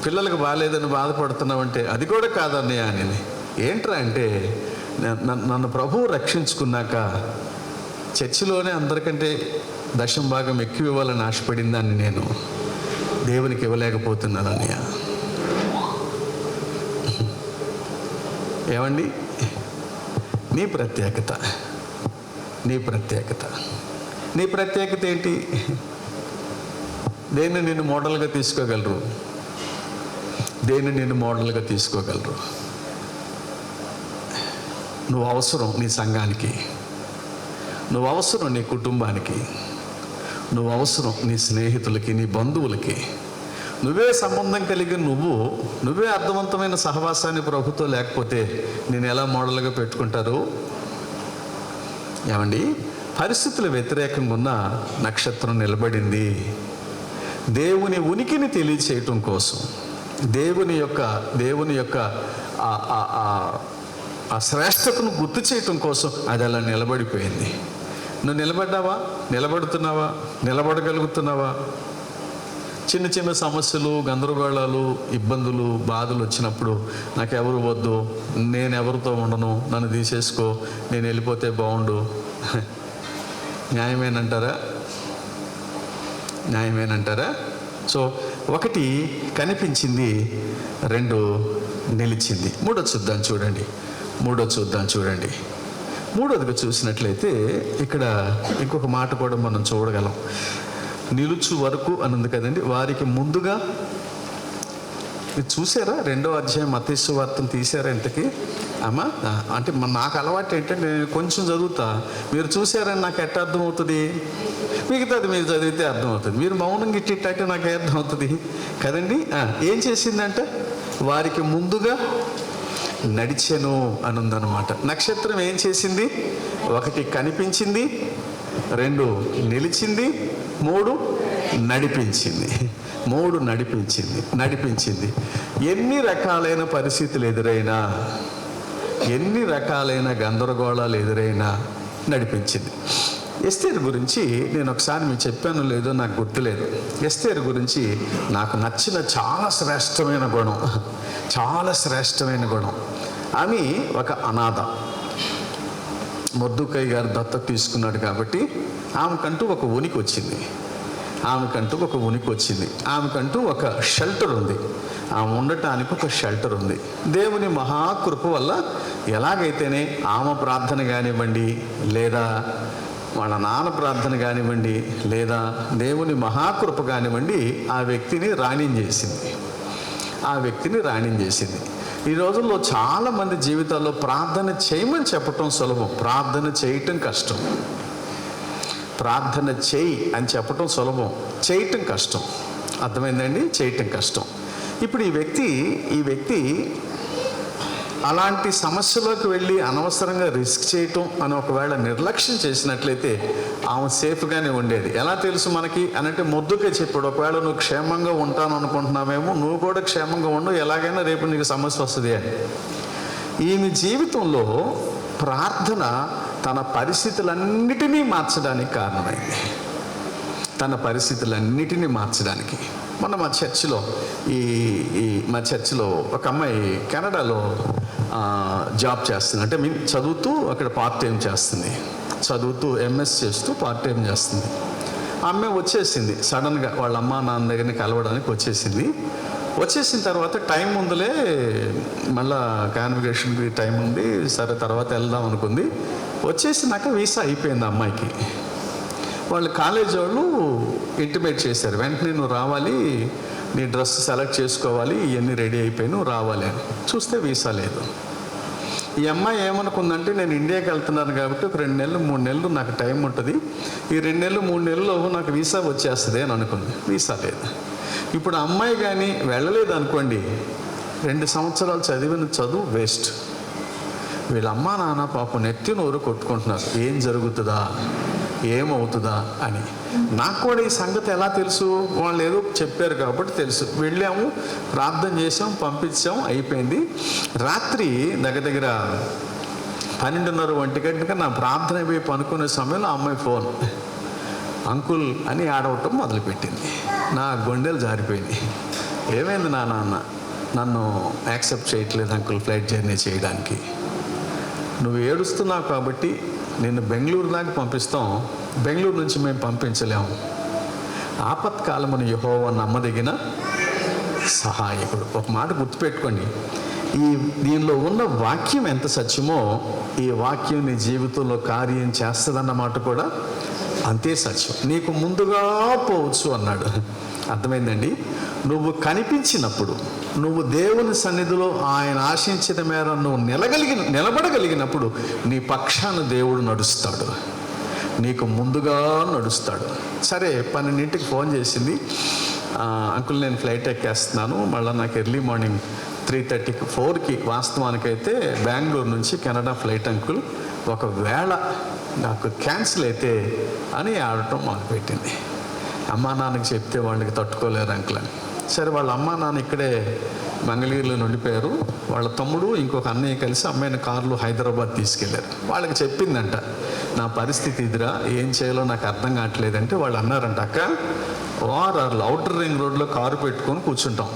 పిల్లలకు బాగాలేదని బాధపడుతున్నామంటే, అది కూడా కాదన్నయ్య అనింది. ఏంట్రా అంటే, నన్ను ప్రభువు రక్షించుకున్నాక చర్చిలోనే అందరికంటే దశం భాగం ఎక్కువ ఇవ్వాలని ఆశపడిందాన్ని నేను దేవునికి ఇవ్వలేకపోతున్నాను అన్నయ్య. ఏమండి, నీ ప్రత్యేకత ఏంటి? దేన్ని నిన్ను మోడల్గా తీసుకోగలరు? నువ్వు అవసరం నీ సంఘానికి, నువ్వు అవసరం నీ కుటుంబానికి, నువ్వు అవసరం నీ స్నేహితులకి, నీ బంధువులకి. నువ్వే సంబంధం కలిగి నువ్వే అర్థవంతమైన సహవాసాన్ని ప్రభుతో లేకపోతే నేను ఎలా మోడల్గా పెట్టుకుంటారు? ఏమండి, పరిస్థితులు వ్యతిరేకంగా ఉన్న నక్షత్రం నిలబడింది దేవుని ఉనికిని తెలియచేయటం కోసం, దేవుని యొక్క ఆ శ్రేష్టతను గుర్తు చేయటం కోసం అది అలా నిలబడిపోయింది. నువ్వు నిలబడుతున్నావా? నిలబడగలుగుతున్నావా? చిన్న చిన్న సమస్యలు, గందరగోళాలు, ఇబ్బందులు, బాధలు వచ్చినప్పుడు నాకెవరు వద్దు, నేను ఎవరితో ఉండను, నన్ను తీసేసుకో, నేను వెళ్ళిపోతే బాగుండు, న్యాయమేనంటారా? సో ఒకటి కనిపించింది, రెండు నిలిచింది. మూడోది చూద్దాం చూడండి. మూడోదిగా చూసినట్లయితే ఇక్కడ ఇంకొక మాట కూడా మనం చూడగలం. నిలుచు వరకు అని ఉంది కదండి. వారికి ముందుగా, మీరు చూసారా 2వ అధ్యాయం మత్తయి సువార్తను తీసారా ఇంతకీ? అమ్మా, అంటే నాకు అలవాటు ఏంటంటే నేను కొంచెం చదువుతా, మీరు చూసారని నాకు ఎట్ట అర్థమవుతుంది? మిగతాది మీరు చదివితే అర్థమవుతుంది. మీరు మౌనంగా ఇట్టిట్టే నాకు అర్థమవుతుంది కదండి. ఏం చేసిందంటే వారికి ముందుగా నడిచెను అని ఉందన్నమాట. నక్షత్రం ఏం చేసింది? 1 కనిపించింది, 2 నిలిచింది, 3 నడిపించింది. ఎన్ని రకాలైన పరిస్థితులు ఎదురైనా, ఎన్ని రకాలైన గందరగోళాలు ఎదురైనా నడిపించింది. ఎస్తేరు గురించి నేను ఒకసారి మీకు చెప్పాను లేదో నాకు గుర్తులేదు. ఎస్తేరు గురించి నాకు నచ్చిన చాలా శ్రేష్టమైన గుణం, ఆమె ఒక అనాథ. మొర్దెకై గారు దత్తత తీసుకున్నాడు కాబట్టి ఆమెకంటూ ఒక ఉనికి వచ్చింది, ఆమెకంటూ ఒక షెల్టర్ ఉంది, ఆమె ఉండటానికి ఒక షెల్టర్ ఉంది. దేవుని మహాకృప వల్ల ఎలాగైతేనే ఆమె ప్రార్థన కానివ్వండి, లేదా వాళ్ళ నాన్న ప్రార్థన కానివ్వండి, లేదా దేవుని మహాకృప కానివ్వండి, ఆ వ్యక్తిని రాణించేసింది. ఈ రోజుల్లో చాలామంది జీవితాల్లో ప్రార్థన చేయమని చెప్పటం సులభం, ప్రార్థన చేయటం కష్టం. ప్రార్థన చేయి అని చెప్పటం సులభం, చేయటం కష్టం. అర్థమైందండి? చేయటం కష్టం. ఇప్పుడు ఈ వ్యక్తి అలాంటి సమస్యలోకి వెళ్ళి అనవసరంగా రిస్క్ చేయటం అని ఒకవేళ నిర్లక్ష్యం చేసినట్లయితే ఆమె సేఫ్గానే ఉండేది. ఎలా తెలుసు మనకి అనంటే మొర్దెకై చెప్పాడు, ఒకవేళ నువ్వు క్షేమంగా ఉంటాను అనుకుంటున్నావేమో, నువ్వు కూడా క్షేమంగా ఉండు, ఎలాగైనా రేపు నీకు సమస్య వస్తుంది అని. ఈమె జీవితంలో ప్రార్థన తన పరిస్థితులన్నిటినీ మార్చడానికి కారణమైంది. మొన్న మా చర్చిలో మా చర్చిలో ఒక అమ్మాయి కెనడాలో జాబ్ చేస్తుంది, అంటే చదువుతూ అక్కడ పార్ట్ టైం చేస్తుంది, చదువుతూ ఎంఎస్ చేస్తూ పార్ట్ టైం చేస్తుంది. ఆ అమ్మాయి వచ్చేసింది సడన్గా, వాళ్ళ అమ్మ నాన్న దగ్గరని కలవడానికి వచ్చేసిన తర్వాత టైం ఉందిలే, మళ్ళా కాన్వికేషన్కి టైం ఉంది, సరే తర్వాత వెళ్దాం అనుకుంది. వచ్చేసినాక వీసా అయిపోయింది అమ్మాయికి. వాళ్ళు కాలేజ్ వాళ్ళు ఇంటిమేట్ చేశారు, వెంటనే నువ్వు రావాలి, నీ డ్రెస్ సెలెక్ట్ చేసుకోవాలి, ఇవన్నీ రెడీ అయిపోయి నువ్వు రావాలి అని. చూస్తే వీసా లేదు. ఈ అమ్మాయి ఏమనుకుందంటే, నేను ఇండియాకి వెళ్తున్నాను కాబట్టి ఒక 2 నెలలు 3 నెలలు నాకు టైం ఉంటుంది, ఈ 2 నెలలు 3 నెలల్లో నాకు వీసా వచ్చేస్తుంది అని అనుకుంది. వీసా లేదు. ఇప్పుడు అమ్మాయి కానీ వెళ్ళలేదు అనుకోండి, 2 సంవత్సరాలు చదివిన చదువు వేస్ట్. వీళ్ళ అమ్మా నాన్న పాపం నెత్తి నోరు కొట్టుకుంటున్నారు, ఏం జరుగుతుందా ఏమవుతుందా అని. నాకు కూడా ఈ సంగతి ఎలా తెలుసు, వాళ్ళు ఏదో చెప్పారు కాబట్టి తెలుసు. వెళ్ళాము, ప్రార్థన చేసాం, పంపించాం, అయిపోయింది. రాత్రి దగ్గర 12:30 గంటగా నా ప్రార్థన అయిపోయి పనుకునే సమయంలో ఆ అమ్మాయి ఫోన్ అంకుల్ అని ఆడవటం మొదలుపెట్టింది. నా గుండెలు జారిపోయినాయి. ఏమైంది నాన్న, నన్ను యాక్సెప్ట్ చేయట్లేదు అంకుల్ ఫ్లైట్ జర్నీ చేయడానికి. నువ్వు ఏడుస్తున్నావు కాబట్టి నిన్ను బెంగళూరు దాకా పంపిస్తాం, బెంగళూరు నుంచి మేము పంపించలేము. ఆపత్కాలమున యెహోవా నమ్మదగిన సహాయకుడు. ఒక మాట గుర్తుపెట్టుకోండి, దీనిలో ఉన్న వాక్యం ఎంత సత్యమో ఈ వాక్యం నీ జీవితంలో కార్యం చేస్తుందన్నమాట కూడా అంతే సత్యం. నీకు ముందుగా పోవచ్చు అన్నాడు. అర్థమైందండి? నువ్వు కనిపించినప్పుడు, నువ్వు దేవుని సన్నిధిలో ఆయన ఆశించిన మేర నువ్వు నిలబడగలిగినప్పుడు నీ పక్షాన దేవుడు నడుస్తాడు, నీకు ముందుగా నడుస్తాడు. సరే 12ంటికి ఫోన్ చేసింది, అంకుల్ నేను ఫ్లైట్ ఎక్కేస్తున్నాను, మళ్ళీ నాకు ఎర్లీ మార్నింగ్ 3:30కి 4కి వాస్తవానికైతే బెంగళూరు నుంచి కెనడా ఫ్లైట్ అంకుల్, ఒకవేళ నాకు క్యాన్సిల్ అయితే అని ఆడటం మొదలుపెట్టింది. అమ్మా నాన్నకి చెప్తే వాళ్ళకి తట్టుకోలేరు అంకుల్ అని. సరే వాళ్ళ అమ్మా నాన్న ఇక్కడే మంగళగిరిలో ఉండిపోయారు. వాళ్ళ తమ్ముడు ఇంకొక అన్నయ్య కలిసి అమ్మాయిని కారులో హైదరాబాద్ తీసుకెళ్లారు. వాళ్ళకి చెప్పిందంట, నా పరిస్థితి ఇదిరా, ఏం చేయాలో నాకు అర్థం కావట్లేదంటే వాళ్ళు అన్నారంట, అక్క ఔటర్ రింగ్ రోడ్లో కారు పెట్టుకొని కూర్చుంటాం,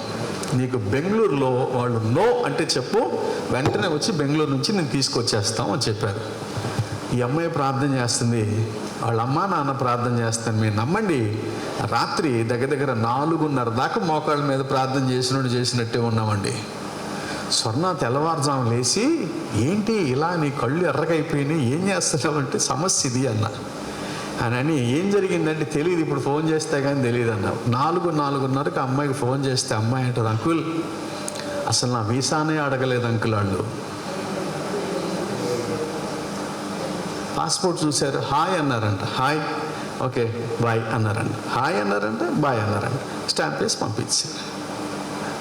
నీకు బెంగళూరులో వాళ్ళు నో అంటే చెప్పు, వెంటనే వచ్చి బెంగళూరు నుంచి నేను తీసుకొచ్చేస్తాం అని చెప్పారు. ఈ అమ్మాయి ప్రార్థన చేస్తుంది, వాళ్ళ అమ్మా నాన్న ప్రార్థన చేస్తాను. మీరు నమ్మండి, రాత్రి దగ్గర 4:30 దాకా మోకాళ్ళ మీద ప్రార్థన చేసినట్టే ఉన్నామండి. స్వర్ణ తెల్లవారుజాము లేచి, ఏంటి ఇలా నీ కళ్ళు ఎర్రగైపోయినాయి, ఏం చేస్తున్నావంటే సమస్య ఇది అని ఏం జరిగిందంటే తెలియదు, ఇప్పుడు ఫోన్ చేస్తే కానీ తెలియదు అన్నా. 4:30కి అమ్మాయికి ఫోన్ చేస్తే అమ్మాయి అంటారు, అంకుల్ అసలు నా వీసానే అడగలేదు అంకుల్, వాళ్ళు పాస్పోర్ట్ చూశారు, హాయ్ అన్నారంట, హాయ్ ఓకే బాయ్ అన్నారంట, హాయ్ అన్నారంట, బాయ్ అన్నారంట, స్టాంప్ వేసి పంపించారు.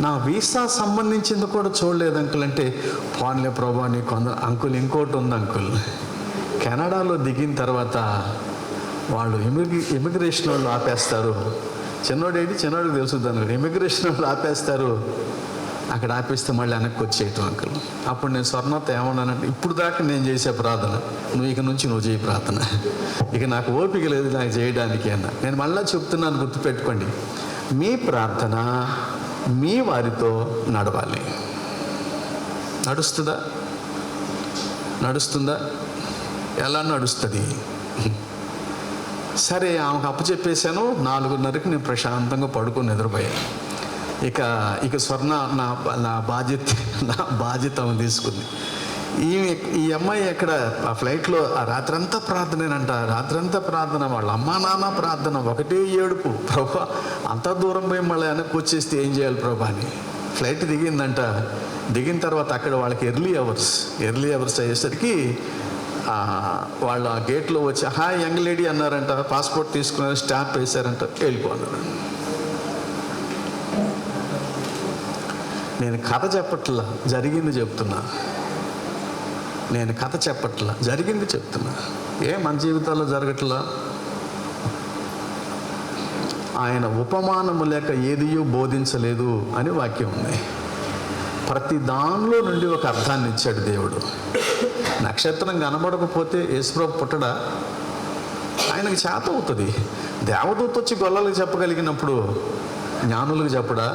నా వీసా సంబంధించింది కూడా చూడలేదు అంకుల్ అంటే, పోన్లే ప్రభా నీ అంకుల్ ఇంకోటి ఉంది అంకుల్, కెనడాలో దిగిన తర్వాత వాళ్ళు ఇమిగ్రేషన్ వాళ్ళు ఆపేస్తారు, చిన్నోడికి తెలుసుద్దాను, ఇమిగ్రేషన్ వాళ్ళు ఆపేస్తారు, అక్కడ ఆపేస్తే మళ్ళీ వెనక్కి వచ్చేయటం అంకుల్. అప్పుడు నేను స్వర్ణతో ఏమన్నానంటే, ఇప్పుడు దాకా నేను చేసే ప్రార్థన నువ్వు ఇక నుంచి చేయి ప్రార్థన, ఇక నాకు ఓపిక లేదు నాకు చేయడానికి అన్న. నేను మళ్ళీ చెప్తున్నాను, గుర్తుపెట్టుకోండి, మీ ప్రార్థన మీ వారితో నడవాలి. నడుస్తుందా? ఎలా నడుస్తుంది? సరే ఆమెకు అప్పచెప్పేశాను, 4:30కి నేను ప్రశాంతంగా పడుకొని నిద్రపోయాను. ఇక స్వర్ణ నా బాధ్యత తీసుకుంది. ఈ అమ్మాయి ఎక్కడ ఆ ఫ్లైట్లో రాత్రంతా ప్రార్థనేనంట, రాత్రంతా ప్రార్థన, వాళ్ళ అమ్మా నాన్న ప్రార్థన, ఒకటే ఏడుపు, ప్రభా అంత దూరం పోయి మళ్ళీ వెనక్కి వచ్చేస్తే ఏం చేయాలి ప్రభా అని. ఫ్లైట్ దిగిందంట. దిగిన తర్వాత అక్కడ వాళ్ళకి ఎర్లీ అవర్స్ అయ్యేసరికి వాళ్ళు ఆ గేట్లో వచ్చి హాయ్ యంగ్ లేడీ అన్నారంట, పాస్పోర్ట్ తీసుకున్నారు, స్టాంప్ వేశారంట, వెళ్ళిపోన్నారు. నేను కథ చెప్పట్లా, జరిగింది చెప్తున్నా. మన జీవితాల్లో జరగట్లా? ఆయన ఉపమానము లేక ఏదియో బోధించలేదు అని వాక్యం ఉంది. ప్రతి దానిలో నుండి ఒక అర్థాన్ని ఇచ్చాడు దేవుడు. నక్షత్రం కనబడకపోతే యేసుప్రభు పుట్టడా? ఆయనకు చేత అవుతుంది. దేవదూత వచ్చి గొల్లలకు చెప్పగలిగినప్పుడు జ్ఞానులకు చెప్పడా?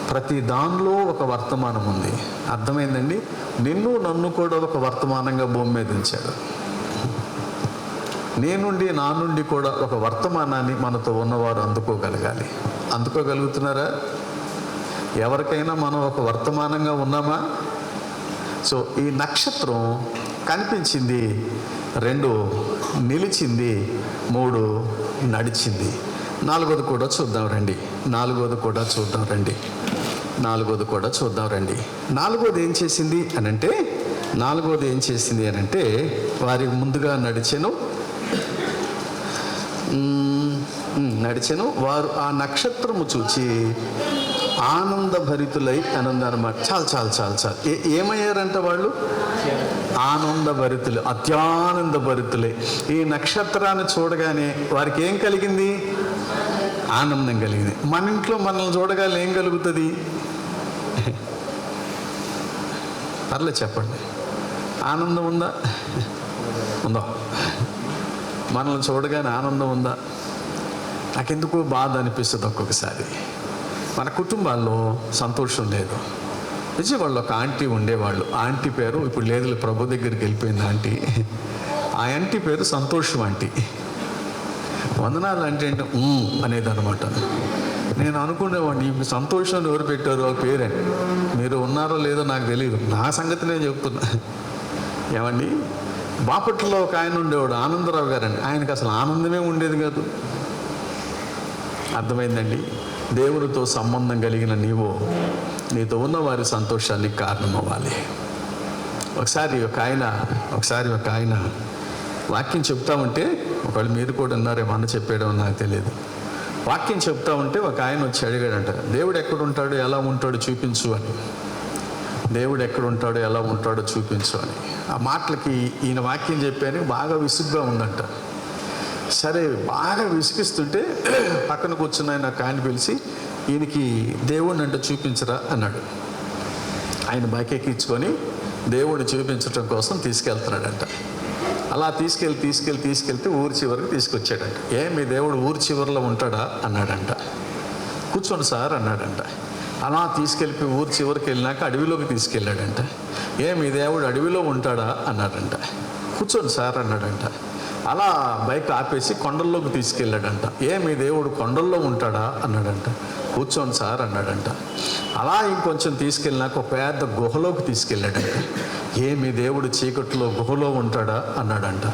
ప్రతి దానిలో ఒక వర్తమానం ఉంది. అర్థమైందండి? నిన్ను నన్ను కూడా ఒక వర్తమానంగా భూమి మీద ఉంచాడు. నేనుండి నా నుండి కూడా ఒక వర్తమానాన్ని మనతో ఉన్నవారు అందుకోగలగాలి. అందుకోగలుగుతున్నారా? ఎవరికైనా మనం ఒక వర్తమానంగా ఉన్నామా? సో ఈ నక్షత్రం కనిపించింది, 2 నిలిచింది, 3 నడిచింది. 4వది కూడా చూద్దాం రండి. 4వది కూడా చూద్దాం రండి. 4వది ఏం చేసింది అనంటే, వారి ముందుగా నడిచెను. వారు ఆ నక్షత్రము చూచి ఆనందభరితులై అన్నమాట. చాలు. ఏమయ్యారంట వాళ్ళు? ఆనందభరితులు, అత్యానందభరితులై. ఈ నక్షత్రాన్ని చూడగానే వారికి ఏం కలిగింది? ఆనందం కలిగింది. మన ఇంట్లో మనల్ని చూడగానే ఏం కలుగుతుంది? పర్లేదు చెప్పండి. ఆనందం ఉందా? మనల్ని చూడగానే ఆనందం ఉందా? నాకెందుకు బాధ అనిపిస్తుంది ఒక్కొక్కసారి. మన కుటుంబాల్లో సంతోషం లేదు. విజయవాడలో ఒక ఆంటీ ఉండేవాళ్ళు. ఆంటీ పేరు ఇప్పుడు లేదు, ప్రభు దగ్గరికి వెళ్ళిపోయింది ఆంటీ. ఆ ఆంటీ పేరు సంతోషం ఆంటీ. వందనాలు అంటే అనేది అనమాట. నేను అనుకునేవాడిని, ఇప్పుడు సంతోషం ఎవరు పెట్టారు ఆ పేరని. మీరు ఉన్నారో లేదో నాకు తెలియదు, నా సంగతి నేను చెప్తున్నా. ఏమండి, బాపట్లలో ఒక ఆయన ఉండేవాడు, ఆనందరావు గారని. ఆయనకు అసలు ఆనందమే ఉండేది కాదు. అర్థమైందండి? దేవుడితో సంబంధం కలిగిన నీతో ఉన్న వారి సంతోషానికి కారణం అవ్వాలి. ఒకసారి ఒక ఆయన వాక్యం చెప్తా ఉంటే, ఒకవేళ మీరు కూడా ఉన్నారేమో, అన్న చెప్పేయడం నాకు తెలియదు. వాక్యం చెప్తా ఉంటే ఒక ఆయన వచ్చి అడిగాడంట, దేవుడు ఎక్కడుంటాడు, ఎలా ఉంటాడో చూపించు అని. దేవుడు ఎక్కడుంటాడో ఎలా ఉంటాడో చూపించు అని. ఆ మాటలకి ఈయన వాక్యం చెప్పాను బాగా విసుగ్గా ఉందంట. సరే, బాగా విసిగిస్తుంటే పక్కన కూర్చున్న ఆయన పిలిచి, ఈయనకి దేవుడిని అంటే చూపించరా అన్నాడు. ఆయన బైకెక్కించుకొని దేవుడిని చూపించడం కోసం తీసుకెళ్తున్నాడంట. అలా తీసుకెళ్తే ఊరి చివరికి తీసుకొచ్చాడంట. మీ దేవుడు ఊరి చివరిలో ఉంటాడా అన్నాడంట. కూర్చోండి సార్ అన్నాడంట. అలా తీసుకెళ్ళి ఊరి చివరికి వెళ్ళినాక అడవిలోకి తీసుకెళ్ళాడంట. మీ దేవుడు అడవిలో ఉంటాడా అన్నాడంట. కూర్చోండి సార్ అన్నాడంట. అలా బైక్ ఆపేసి కొండల్లోకి తీసుకెళ్ళాడంట. మీ దేవుడు కొండల్లో ఉంటాడా అన్నాడంట. కూర్చోండి సార్ అన్నాడంట. అలా ఇంకొంచెం తీసుకెళ్ళినాక ఒక పెద్ద గుహలోకి తీసుకెళ్ళాడంట. మీ దేవుడు చీకట్లో గుహలో ఉంటాడా అన్నాడంట.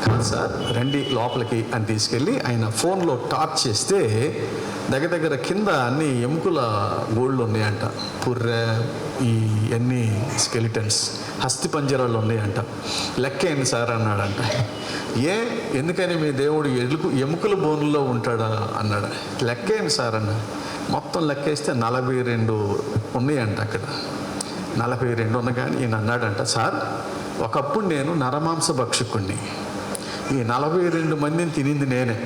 కాదు సార్, రండి లోపలికి అని తీసుకెళ్ళి ఆయన ఫోన్లో టార్చ్ చేస్తే దగ్గర కింద అన్ని ఎముకల గోళ్ళు ఉన్నాయంట. పుర్రె, అన్ని స్కెలిటన్స్, హస్తి పంజరాలు ఉన్నాయంట. లెక్కేయండి సార్ అన్నాడంట. ఎందుకని మీ దేవుడు ఎముకల బోనుల్లో ఉంటాడా అన్నాడు. లెక్కేయండి సార్ అన్న. మొత్తం లెక్కేస్తే 42 ఉన్నాయంట అక్కడ. 42 ఉన్నగాని ఈయన అన్నాడంట, సార్ ఒకప్పుడు నేను నరమాంస భక్షకుణ్ణి, ఈ 42 మందిని తినింది నేనే.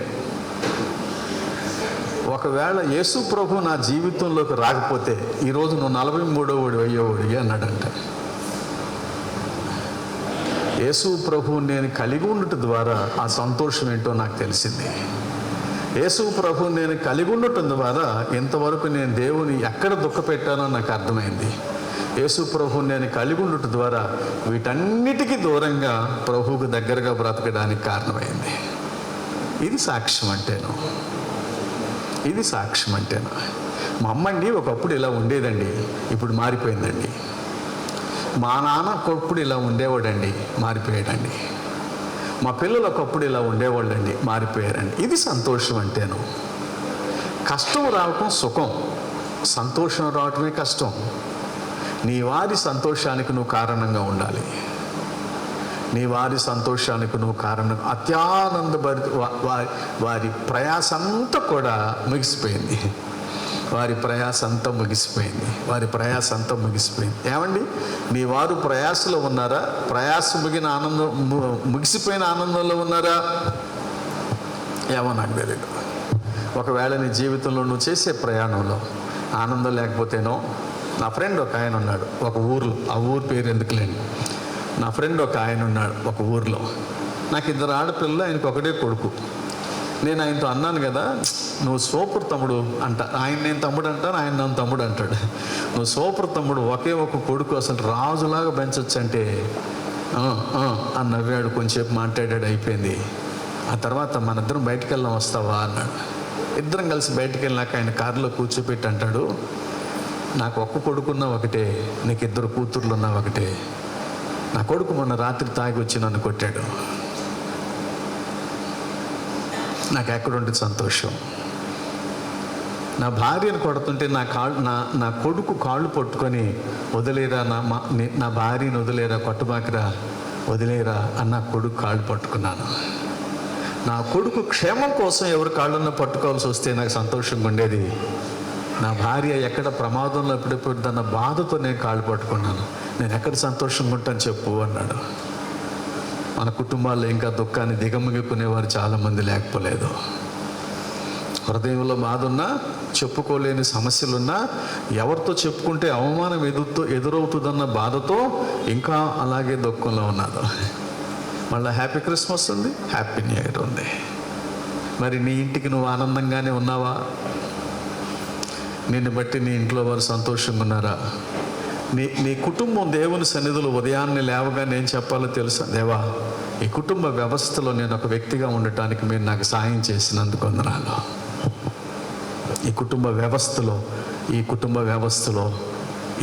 ఒకవేళ యేసు ప్రభు నా జీవితంలోకి రాకపోతే ఈరోజు నువ్వు 43వ అయ్యేవాడివి అన్నాడంట. యేసు ప్రభువు నేను కలిగి ఉండటం ద్వారా ఆ సంతోషం ఏంటో నాకు తెలిసింది. యేసు ప్రభువు నేను కలిగి ఉండటం ద్వారా ఇంతవరకు నేను దేవుని ఎక్కడ దుఃఖపెట్టానో నాకు అర్థమైంది. యేసు ప్రభువు నేను కలిగి ఉండటం ద్వారా వీటన్నిటికీ దూరంగా ప్రభువుకు దగ్గరగా బ్రతకడానికి కారణమైంది. ఇది సాక్ష్యం అంటేను. మా అమ్మండి ఒకప్పుడు ఇలా ఉండేదండి, ఇప్పుడు మారిపోయిందండి. మా నాన్న ఒకప్పుడు ఇలా ఉండేవాడండి, మారిపోయాడండి. మా పిల్లలు ఒకప్పుడు ఇలా ఉండేవాళ్ళండి, మారిపోయారండి. ఇది సంతోషం అంటేను. కష్టం రావటం సుఖం, సంతోషం రావటమే కష్టం. నీ వారి సంతోషానికి నువ్వు కారణంగా ఉండాలి. నీ వారి సంతోషానికి నువ్వు కారణం. అత్యానందభరిత వారి ప్రయాస అంతా కూడా ముగిసిపోయింది. వారి ప్రయాస అంతా ముగిసిపోయింది. ఏమండి, నీ వారు ప్రయాసలో ఉన్నారా? ముగిసిపోయిన ఆనందంలో ఉన్నారా? ఏమో నాకు తెలియదు. ఒకవేళ నీ జీవితంలో నువ్వు చేసే ప్రయాణంలో ఆనందం లేకపోతేనో, నా ఫ్రెండ్ ఒక ఆయన ఉన్నాడు ఒక ఊర్లో, ఆ ఊరు పేరు ఎందుకులేండి. నా ఫ్రెండ్ ఒక ఆయన ఉన్నాడు ఒక ఊర్లో. నాకు 2 ఆడపిల్లలు, ఆయనకు ఒకటే కొడుకు. నేను ఆయనతో అన్నాను కదా, నువ్వు సూపర్ తమ్ముడు అంట. ఆయన నేను తమ్ముడు అంటాను, ఆయన నన్ను తమ్ముడు అంటాడు. నువ్వు సూపర్ తమ్ముడు, ఒకే ఒక కొడుకు అసలు రాజులాగా పెంచొచ్చు అంటే అని నవ్వాడు. కొంచెంసేపు మాట్లాడాడు, అయిపోయింది. ఆ తర్వాత మన ఇద్దరం బయటికి వెళ్దాం, వస్తావా అన్నాడు. ఇద్దరం కలిసి బయటికి వెళ్ళాక ఆయన కారులో కూర్చోపెట్టి అంటాడు, నాకు ఒక్క కొడుకున్నా ఒకటే, నీకు ఇద్దరు కూతుర్లున్నా ఒకటే. నా కొడుకు మొన్న రాత్రి తాగి వచ్చి నన్ను కొట్టాడు, నాకు ఎక్కడుంటే సంతోషం. నా భార్యను కొడుతుంటే నా కొడుకు కాళ్ళు పట్టుకొని వదిలేరా, నా భార్యను వదిలేరా, కొట్టబాకిరా, వదిలేరా అన్న కొడుకు కాళ్ళు పట్టుకున్నాను. నా కొడుకు క్షేమం కోసం ఎవరు కాళ్ళన్నా పట్టుకోవాల్సి వస్తే నాకు సంతోషంగా ఉండేది. నా భార్య ఎక్కడ ప్రమాదంలో ఎప్పుడెప్పుడన్న బాధతో నేను కాళ్ళు పట్టుకున్నాను, నేను ఎక్కడ సంతోషంగా ఉంటాను చెప్పు అన్నాడు. మన కుటుంబాల్లో ఇంకా దుఃఖాన్ని దిగమిగుకునేవారు చాలామంది లేకపోలేదు. హృదయంలో బాధ ఉన్నా, చెప్పుకోలేని సమస్యలున్నా, ఎవరితో చెప్పుకుంటే అవమానం ఎదురవుతుందన్న బాధతో ఇంకా అలాగే దుఃఖంలో ఉన్నారు. మళ్ళీ హ్యాపీ క్రిస్మస్ ఉంది, హ్యాపీ న్యూ ఇయర్ ఉంది. మరి నీ ఇంటికి నువ్వు ఆనందంగానే ఉన్నావా? నిన్ను బట్టి నీ ఇంట్లో వారు సంతోషంగా ఉన్నారా? నీ కుటుంబం దేవుని సన్నిధిలో ఉదయాన్నే లేవగానే ఏం చెప్పాలో తెలుసా? దేవా, ఈ కుటుంబ వ్యవస్థలో నేను ఒక వ్యక్తిగా ఉండటానికి మీరు నాకు సాయం చేసినందుకు వందనాలు. ఈ కుటుంబ వ్యవస్థలో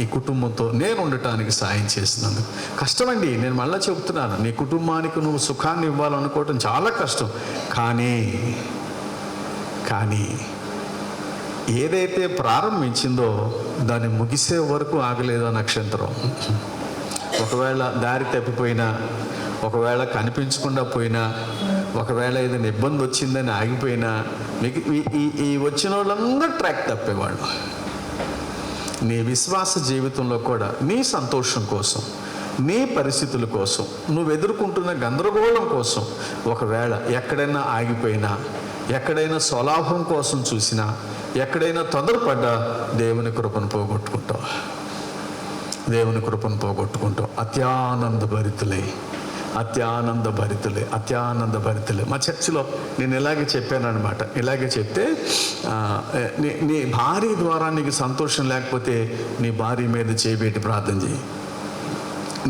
ఈ కుటుంబంతో నేను ఉండటానికి సాయం చేసినందుకు. కష్టమండి, నేను మళ్ళీ చెబుతున్నాను, నీ కుటుంబానికి నువ్వు సుఖాన్ని ఇవ్వాలనుకోవటం చాలా కష్టం. కానీ ఏదైతే ప్రారంభించిందో దాన్ని ముగిసే వరకు ఆగలేదో నక్షత్రం. ఒకవేళ దారి తప్పిపోయినా, ఒకవేళ కనిపించకుండా పోయినా, ఒకవేళ ఏదైనా ఇబ్బంది వచ్చిందని ఆగిపోయినా, మీకు ఈ వచ్చిన వాళ్ళందరూ ట్రాక్ తప్పేవాళ్ళు. నీ విశ్వాస జీవితంలో కూడా నీ సంతోషం కోసం, నీ పరిస్థితుల కోసం, నువ్వు ఎదుర్కొంటున్న గందరగోళం కోసం ఒకవేళ ఎక్కడైనా ఆగిపోయినా, ఎక్కడైనా స్వలాభం కోసం చూసినా, ఎక్కడైనా తొందరపడ్డా దేవుని కృపను పోగొట్టుకుంటాం. అత్యానంద భరితులే. మా చర్చిలో నేను ఇలాగే చెప్పాను అనమాట. ఇలాగే చెప్తే, నీ భార్య ద్వారా నీకు సంతోషం లేకపోతే నీ భార్య మీద చేయబెట్టి ప్రార్థన చేయి.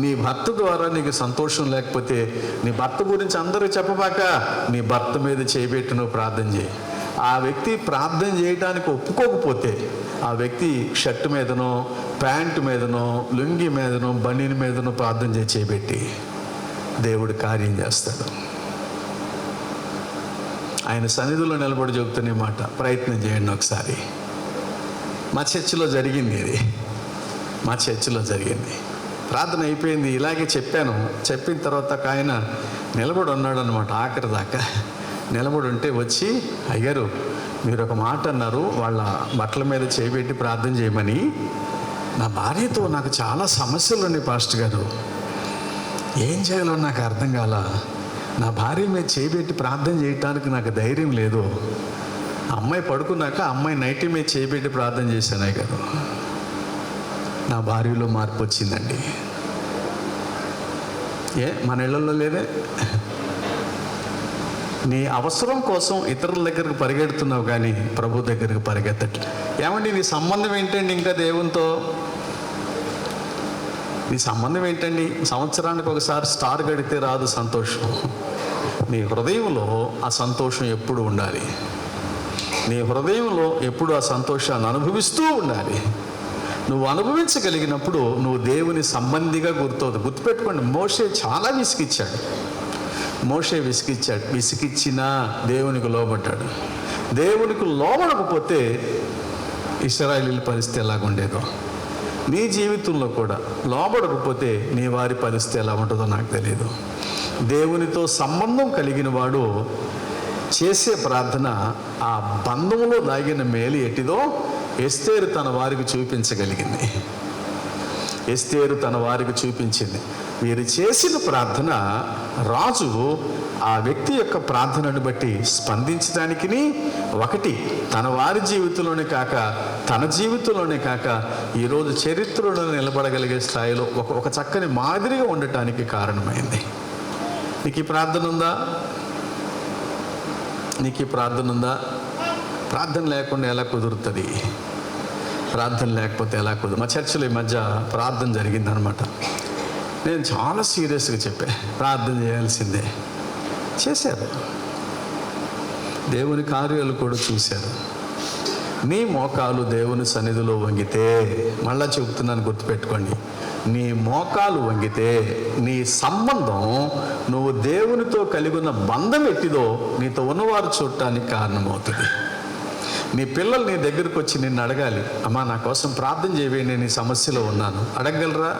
నీ భర్త ద్వారా నీకు సంతోషం లేకపోతే నీ భర్త గురించి అందరూ చెప్పబాక నీ భర్త మీద చేయబెట్టి నువ్వు ప్రార్థన చేయి. ఆ వ్యక్తి ప్రార్థన చేయడానికి ఒప్పుకోకపోతే ఆ వ్యక్తి షర్ట్ మీదనో, ప్యాంటు మీదనో, లుంగి మీదనో, బనీని మీదనో ప్రార్థన చేయబెట్టి దేవుడు కార్యం చేస్తాడు. ఆయన సన్నిధిలో నిలబడి చెబుతున్న మాట ప్రయత్నం చేయండి ఒకసారి. మా చర్చిలో జరిగింది. ప్రార్థన అయిపోయింది, ఇలాగే చెప్పాను. చెప్పిన తర్వాత ఆయన నిలబడి ఉన్నాడు అనమాట. ఆఖరి దాకా నిలబడి ఉంటే వచ్చి, అయ్యారు మీరు ఒక మాట అన్నారు, వాళ్ళ బట్టల మీద చేయబెట్టి ప్రార్థన చేయమని. నా భార్యతో నాకు చాలా సమస్యలు ఉన్నాయి పాస్టర్ గారు, ఏం చేయాలో నాకు అర్థం కాల. నా భార్య మీద చేయబెట్టి ప్రార్థన చేయటానికి నాకు ధైర్యం లేదు. అమ్మాయి పడుకున్నాక అమ్మాయి నైటీ మీద చేయబెట్టి ప్రార్థన చేశాను గారు. నా భార్యలో మార్పు వచ్చిందండి. మన ఇళ్లలో లేదే? నీ అవసరం కోసం ఇతరుల దగ్గరకు పరిగెడుతున్నావు కానీ ప్రభు దగ్గరకు పరిగెత్తట్లేదు. ఏమండి నీ సంబంధం ఏంటండి ఇంకా దేవునితో? నీ సంబంధం ఏంటండి? సంవత్సరానికి ఒకసారి స్టార్ గడితే రాదు సంతోషం. నీ హృదయంలో ఆ సంతోషం ఎప్పుడు ఉండాలి. నీ హృదయంలో ఎప్పుడు ఆ సంతోషాన్ని అనుభవిస్తూ ఉండాలి. నువ్వు అనుభవించగలిగినప్పుడు నువ్వు దేవుని సంబంధిగా గుర్తుపెట్టుకోండి. మోషే చాలా విసిగిచ్చినా దేవునికి లోబడ్డాడు. దేవునికి లోబడకపోతే ఇశ్రాయేలీయుల పరిస్థితి ఎలాగుండేదో, నీ జీవితంలో కూడా లోబడకపోతే నీ వారి పరిస్థితి ఎలా ఉంటుందో నాకు తెలియదు. దేవునితో సంబంధం కలిగిన వాడు చేసే ప్రార్థన ఆ బంధంలో దాగిన మేలు ఎట్టిదో ఎస్తేరు తన వారికి చూపించింది. వీరు చేసిన ప్రార్థన రాజు ఆ వ్యక్తి యొక్క ప్రార్థనను బట్టి స్పందించడానికి ఒకటి తన వారి జీవితంలోనే కాక తన జీవితంలోనే కాక ఈరోజు చరిత్రలో నిలబడగలిగే స్థాయిలో ఒక చక్కని మాదిరిగా ఉండటానికి కారణమైంది. నీకు ఈ ప్రార్థన ఉందా? నీకు ఈ ప్రార్థన ఉందా? ప్రార్థన లేకుండా ఎలా కుదురుతుంది? ప్రార్థన లేకపోతే ఎలా కుదురు? మా చర్చిలో ఈ మధ్య ప్రార్థన జరిగిందనమాట. నేను చాలా సీరియస్గా చెప్పా, ప్రార్థన చేయాల్సిందే. చేశారు, దేవుని కార్యాలు కూడా చూశారు. నీ మోకాలు దేవుని సన్నిధిలో వంగితే, మళ్ళా చెబుతున్నాను గుర్తుపెట్టుకోండి, నీ మోకాలు వంగితే నీ సంబంధం, నువ్వు దేవునితో కలిగి ఉన్న బంధం ఎట్టిదో నీతో ఉన్నవారు చూడటానికి కారణమవుతుంది. నీ పిల్లలు నీ దగ్గరకు వచ్చి నిన్ను అడగాలి, అమ్మా నా కోసం ప్రార్థన చేయవే, నేను ఈ సమస్యలో ఉన్నాను. అడగగలరా?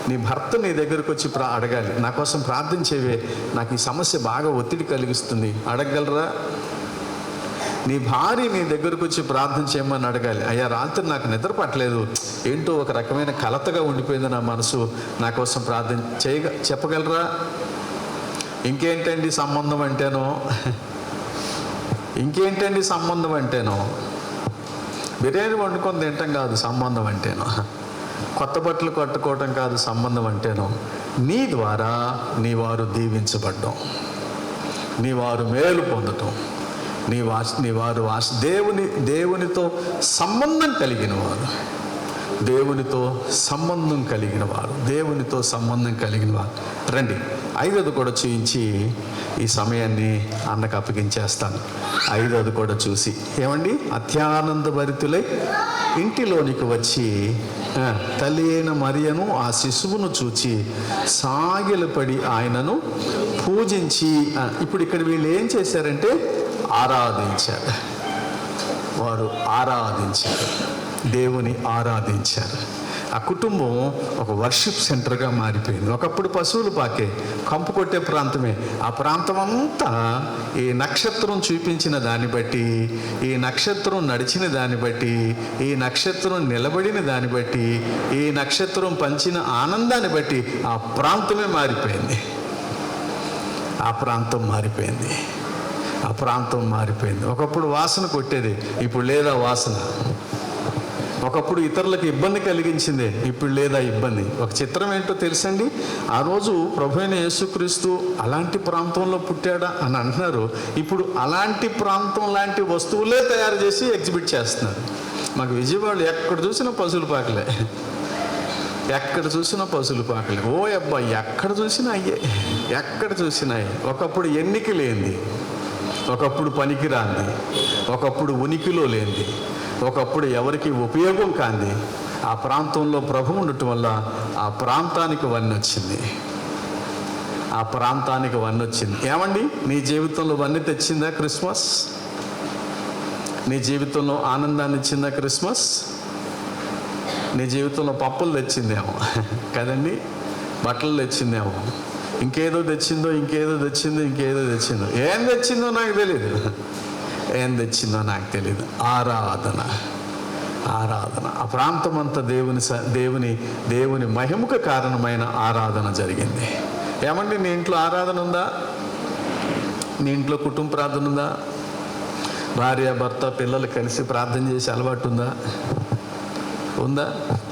నీ భర్త నీ దగ్గరకు వచ్చి అడగాలి, నా కోసం ప్రార్థన చేయవే, నాకు ఈ సమస్య బాగా ఒత్తిడి కలిగిస్తుంది. అడగగలరా? నీ భార్య నీ దగ్గరకు వచ్చి ప్రార్థన చేయమని అడగాలి, అయ్యా రాత్రి నాకు నిద్ర పట్టలేదు, ఏంటో ఒక రకమైన కలతగా ఉండిపోయింది నా మనసు, నా కోసం ప్రార్థన చెప్పగలరా? ఇంకేంటండి సంబంధం అంటేనో బిర్యానీ వండుకొని తింటాం కాదు సంబంధం అంటేనో, కొత్త బట్టలు కట్టుకోవటం కాదు సంబంధం అంటేనో, నీ ద్వారా నీ వారు దీవించబడ్డం, నీ వారు మేలు పొందటం, నీ వారు దేవునితో సంబంధం కలిగిన వారు, దేవునితో సంబంధం కలిగిన వారు. రండి, 5வது కూడా చూయించి ఈ సమయాన్ని అన్నకు అప్పగించేస్తాను. 5வது కూడా చూసి, ఏమండి, అత్యానంద భరితులై ఇంటిలోనికి వచ్చి తల్లి అయిన మరియను ఆ శిశువును చూచి సాగిలపడి ఆయనను పూజించి, ఇప్పుడు ఇక్కడ వీళ్ళు ఏం చేశారంటే ఆరాధించారు, దేవుని ఆరాధించారు. ఆ కుటుంబం ఒక వర్షిప్ సెంటర్గా మారిపోయింది. ఒకప్పుడు పశువులు పాకే, కంపు కొట్టే ప్రాంతమే. ఆ ప్రాంతం అంతా ఈ నక్షత్రం చూపించిన దాన్ని బట్టి, ఈ నక్షత్రం నడిచిన దాన్ని బట్టి, ఈ నక్షత్రం నిలబడిన దాన్ని బట్టి, ఈ నక్షత్రం పంచిన ఆనందాన్ని బట్టి ఆ ప్రాంతమే మారిపోయింది. ఆ ప్రాంతం మారిపోయింది. ఒకప్పుడు వాసన కొట్టేది, ఇప్పుడు లేదా వాసన. ఒకప్పుడు ఇతరులకు ఇబ్బంది కలిగించింది, ఇప్పుడు లేదా ఇబ్బంది. ఒక చిత్రం ఏంటో తెలుసండి, ఆ రోజు ప్రభువైన యేసుక్రీస్తు అలాంటి ప్రాంతంలో పుట్టాడా అని అంటున్నారు. ఇప్పుడు అలాంటి ప్రాంతం లాంటి వస్తువులే తయారు చేసి ఎగ్జిబిట్ చేస్తున్నారు. మాకు విజయవాడలో ఎక్కడ చూసినా పశువుల పాకలే, ఓ అబ్బా ఎక్కడ చూసినా అయ్యే. ఒకప్పుడు ఎన్నిక లేనిది, ఒకప్పుడు పనికిరాంది, ఒకప్పుడు ఉనికిలో లేనిది, ఒకప్పుడు ఎవరికి ఉపయోగం కాంది ఆ ప్రాంతంలో ప్రభు ఉండటం వల్ల ఆ ప్రాంతానికి వన్నీ వచ్చింది. ఏమండి, నీ జీవితంలో వన్నీ తెచ్చిందా క్రిస్మస్? నీ జీవితంలో ఆనందాన్ని ఇచ్చిందా క్రిస్మస్? నీ జీవితంలో పప్పులు తెచ్చిందేమో కదండి, బట్టలు తెచ్చిందేమో, ఇంకేదో తెచ్చిందో. ఏం తెచ్చిందో నాకు తెలియదు. ఆరాధన. ఆ ప్రాంతం అంతా దేవుని మహిమకు కారణమైన ఆరాధన జరిగింది. ఏమండి, నీ ఇంట్లో ఆరాధన ఉందా? నీ ఇంట్లో కుటుంబ ప్రార్థన ఉందా? భార్య భర్త పిల్లలు కలిసి ప్రార్థన చేసే అలవాటు ఉందా?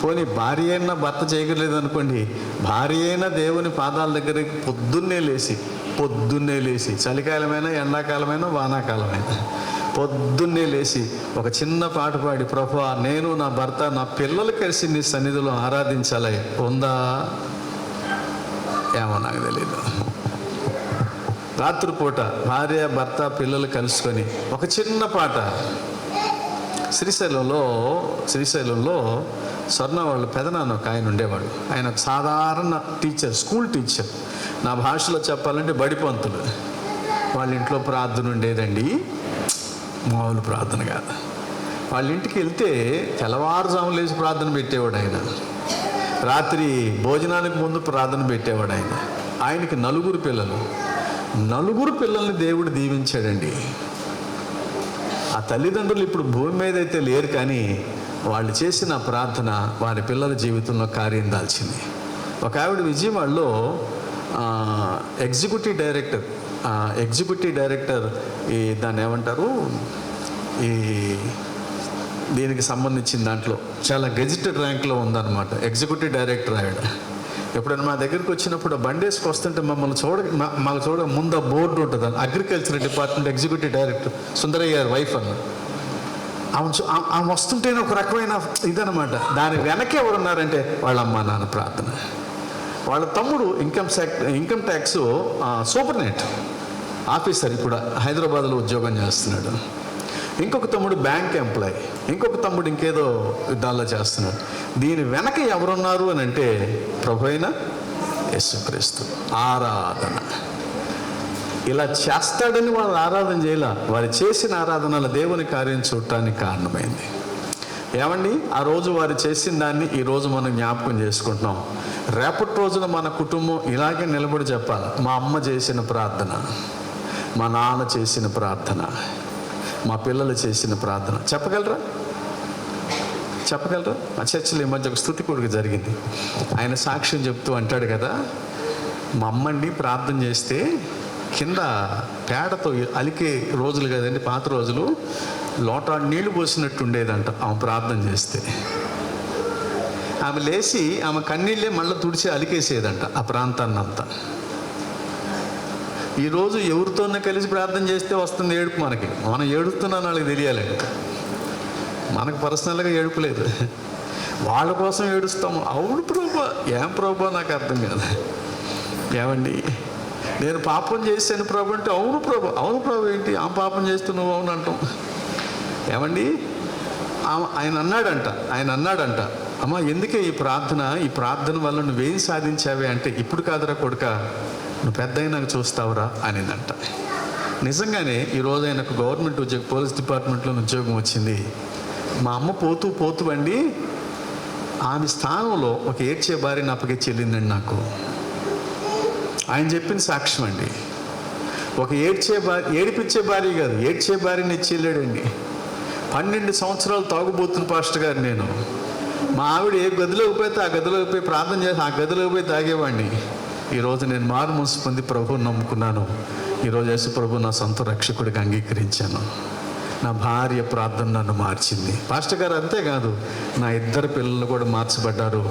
పోనీ భార్య అయినా భర్త చేయగలేదు అనుకోండి, భార్య అయినా దేవుని పాదాల దగ్గరికి పొద్దున్నే లేచి చలికాలమైనా ఎండాకాలమైనా వానాకాలమైనా పొద్దున్నే లేచి ఒక చిన్న పాట పాడి, ప్రభువా నేను నా భర్త నా పిల్లలు కలిసి నీ సన్నిధిలో ఆరాధించాలి ఉందా? ఏమో నాకు తెలీదు. రాత్రిపూట భార్య భర్త పిల్లలు కలుసుకొని ఒక చిన్న పాట. శ్రీశైలంలో స్వర్ణ వాళ్ళ పెదనాన్న ఒక ఆయన ఉండేవాడు. ఆయన ఒక సాధారణ టీచర్, స్కూల్ టీచర్. నా భాషలో చెప్పాలంటే బడిపంతులు. వాళ్ళ ఇంట్లో ప్రార్థన ఉండేదండి, మామూలు ప్రార్థన కాదు. వాళ్ళ ఇంటికి వెళ్తే తెల్లవారుజాము లేచి ప్రార్థన పెట్టేవాడు ఆయన. రాత్రి భోజనానికి ముందు ప్రార్థన పెట్టేవాడు ఆయన. ఆయనకి 4 పిల్లలు. 4 పిల్లల్ని దేవుడు దీవించాడండి. ఆ తల్లిదండ్రులు ఇప్పుడు భూమి మీద అయితే లేరు, కానీ వాళ్ళు చేసిన ప్రార్థన వారి పిల్లల జీవితంలో కార్యం దాల్చింది. ఒక ఆవిడ విజయవాడలో ఎగ్జిక్యూటివ్ డైరెక్టర్ దాన్ని ఏమంటారు, దీనికి సంబంధించిన దాంట్లో చాలా గెజిటెడ్ ర్యాంక్లో ఉందన్నమాట. ఎగ్జిక్యూటివ్ డైరెక్టర్ ఆవిడ. ఎప్పుడైనా మా దగ్గరికి వచ్చినప్పుడు బండి వేసుకు వస్తుంటే మాకు చూడ ముందు బోర్డు ఉంటుంది, agriculture department executive director Sundarayya గారి వైఫ్ అన్న. ఆమె వస్తుంటేనే ఒక రకమైన ఇదనమాట. దాని వెనక ఎవరున్నారంటే వాళ్ళ అమ్మ నాన్న ప్రార్థన. వాళ్ళ తమ్ముడు ఇన్కమ్ ట్యాక్స్ సూపర్నెంట్ ఆఫీసర్, ఇప్పుడు హైదరాబాద్లో ఉద్యోగం చేస్తున్నాడు. ఇంకొక తమ్ముడు బ్యాంక్ ఎంప్లాయ్, ఇంకొక తమ్ముడు ఇంకేదో దానిలో చేస్తున్నాడు. దీని వెనక ఎవరున్నారు అని అంటే ప్రభు అయిన యేసుక్రీస్తు. ఆరాధన ఇలా చేస్తాడని వాళ్ళు ఆరాధన చేయాల, వారు చేసిన ఆరాధనల దేవుని కార్యం చూడటానికి కారణమైంది. ఏమండి, ఆ రోజు వారు చేసిన దాన్ని ఈరోజు మనం జ్ఞాపకం చేసుకుంటున్నాం. రేపటి రోజున మన కుటుంబం ఇలాగే నిలబడి చెప్పాలి, మా అమ్మ చేసిన ప్రార్థన, మా నాన్న చేసిన ప్రార్థన, మా పిల్లలు చేసిన ప్రార్థన. చెప్పగలరా? మా చర్చిలో ఈ మధ్య ఒక స్తుతి కొడుకు జరిగింది. ఆయన సాక్ష్యం చెప్తూ అంటాడు కదా, మా అమ్మండి ప్రార్థన చేస్తే కింద పేడతో అలికే రోజులు కదండి, పాత రోజులు, లోటా నీళ్లు పోసినట్టు ఉండేదంట ఆమె ప్రార్థన చేస్తే. ఆమె లేచి ఆమె కన్నీళ్ళే మళ్ళీ తుడిచి అలికేసేదంట ఆ ప్రాంతాన్ని అంతా. ఈరోజు ఎవరితోనే కలిసి ప్రార్థన చేస్తే వస్తుంది ఏడుపు. మనం ఏడుస్తున్నాను వాళ్ళకి తెలియాలండి. మనకు పర్సనల్గా ఏడుపు లేదు, వాళ్ళ కోసం ఏడుస్తాము. అవును ప్రభా, ఏం ప్రభా నాకు అర్థం కాదు. ఏమండి, నేను పాపం చేశాను ప్రభు అంటే అవును ప్రభు ఏంటి, ఆ పాపం చేస్తూ నువ్వు అవును అంటాం. ఏమండి, ఆయన అన్నాడంట అమ్మ ఎందుకే ఈ ప్రార్థన వల్ల నువ్వేం సాధించావే అంటే, ఇప్పుడు కాదురా కొడుక, నువ్వు పెద్ద అయినాక చూస్తావురా అనిందంట. నిజంగానే ఈరోజు ఆయనకు గవర్నమెంట్ ఉద్యోగం, పోలీస్ డిపార్ట్మెంట్లో ఉద్యోగం వచ్చింది. మా అమ్మ పోతూ అండి ఆమె స్థానంలో ఒక ఏడ్చే భార్యని అప్పగించి వెళ్ళిందండి నాకు. ఆయన చెప్పిన సాక్ష్యం అండి. ఒక ఏడిపించే భార్య కాదు, ఏడ్చే భార్యని ఇచ్చి వెళ్ళాడండి. 12 సంవత్సరాలు తాగుబోతున్న పాస్టర్ గారు నేను. మా ఆవిడ ఏ గదిలోకి పోతే ఆ గదిలోకి పోయి ప్రార్థన చేసి ఆ గదిలోకి పోయి తాగేవాడిని. ఈరోజు నేను మారు మనసు పొంది ప్రభువుని నమ్ముకున్నాను. ఈరోజు యేసు ప్రభు నా సొంత రక్షకుడికి అంగీకరించాను. నా భార్య ప్రార్థన నన్ను మార్చింది. పాస్టర్ గారు అంతేకాదు, నా 2 పిల్లలు కూడా మార్చబడ్డారు.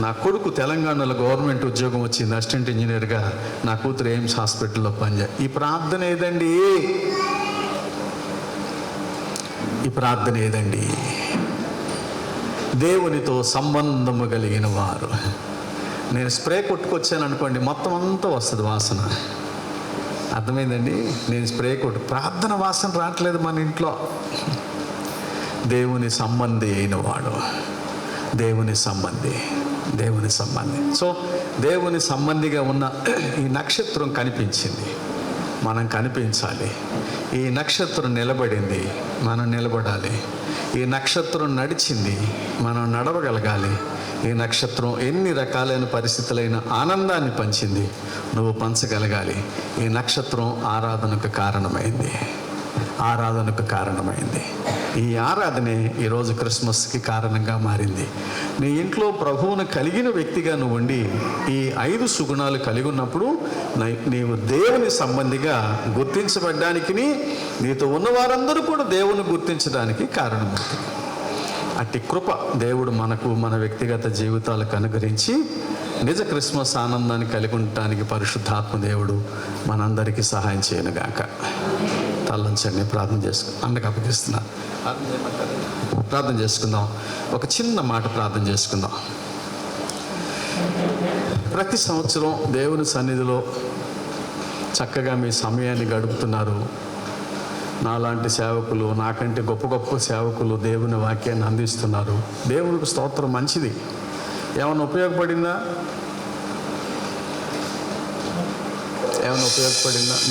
నా కొడుకు తెలంగాణలో గవర్నమెంట్ ఉద్యోగం వచ్చింది, అసిస్టెంట్ ఇంజనీర్గా. నా కూతురు ఎయిమ్స్ హాస్పిటల్లో ఈ ప్రార్థన ఏదండి? దేవునితో సంబంధము కలిగిన వారు. నేను స్ప్రే కొట్టుకొచ్చాను అనుకోండి, మొత్తం అంతా వస్తుంది వాసన. అర్థమైందండి? నేను స్ప్రే ప్రార్థన వాసన రావట్లేదు మన ఇంట్లో. దేవుని సంబంధి అయిన వాడు, దేవుని సంబంధి. సో దేవుని సంబంధిగా ఉన్న ఈ నక్షత్రం కనిపించింది, మనం కనిపించాలి. ఈ నక్షత్రం నిలబడింది, మనం నిలబడాలి. ఈ నక్షత్రం నడిచింది, మనం నడవగలగాలి. ఈ నక్షత్రం ఎన్ని రకాలైన పరిస్థితులైన ఆనందాన్ని పంచింది, నువ్వు పంచగలగాలి. ఈ నక్షత్రం ఆరాధనకు కారణమైంది. ఈ ఆరాధనే ఈరోజు క్రిస్మస్కి కారణంగా మారింది. నీ ఇంట్లో ప్రభువును కలిగిన వ్యక్తిగా నువ్వు ఉండి ఈ 5 సుగుణాలు కలిగి ఉన్నప్పుడు నీవు దేవుని సంబంధిగా గుర్తించబడ్డానికి, నీతో ఉన్న వారందరూ కూడా దేవుని గుర్తించడానికి కారణమవుతుంది. అట్టి కృప దేవుడు మనకు మన వ్యక్తిగత జీవితాలకు అనుగ్రహించి నిజ క్రిస్మస్ ఆనందాన్ని కలిగి ఉండటానికి పరిశుద్ధాత్మ దేవుడు మనందరికీ సహాయం చేయనుగాక. తల్లంచండి, ప్రార్థన అన్నకు అప్పగిస్తున్నా. ప్రార్థన చేసుకుందాం. ఒక చిన్న మాట ప్రార్థన చేసుకుందాం. ప్రతి సంవత్సరం దేవుని సన్నిధిలో చక్కగా మీ సమయాన్ని గడుపుతున్నారు. నాలాంటి సేవకులు, నాకంటే గొప్ప సేవకులు దేవుని వాక్యాన్ని అందిస్తున్నారు. దేవునికి స్తోత్రం. మంచిది. ఏమైనా ఉపయోగపడిందా?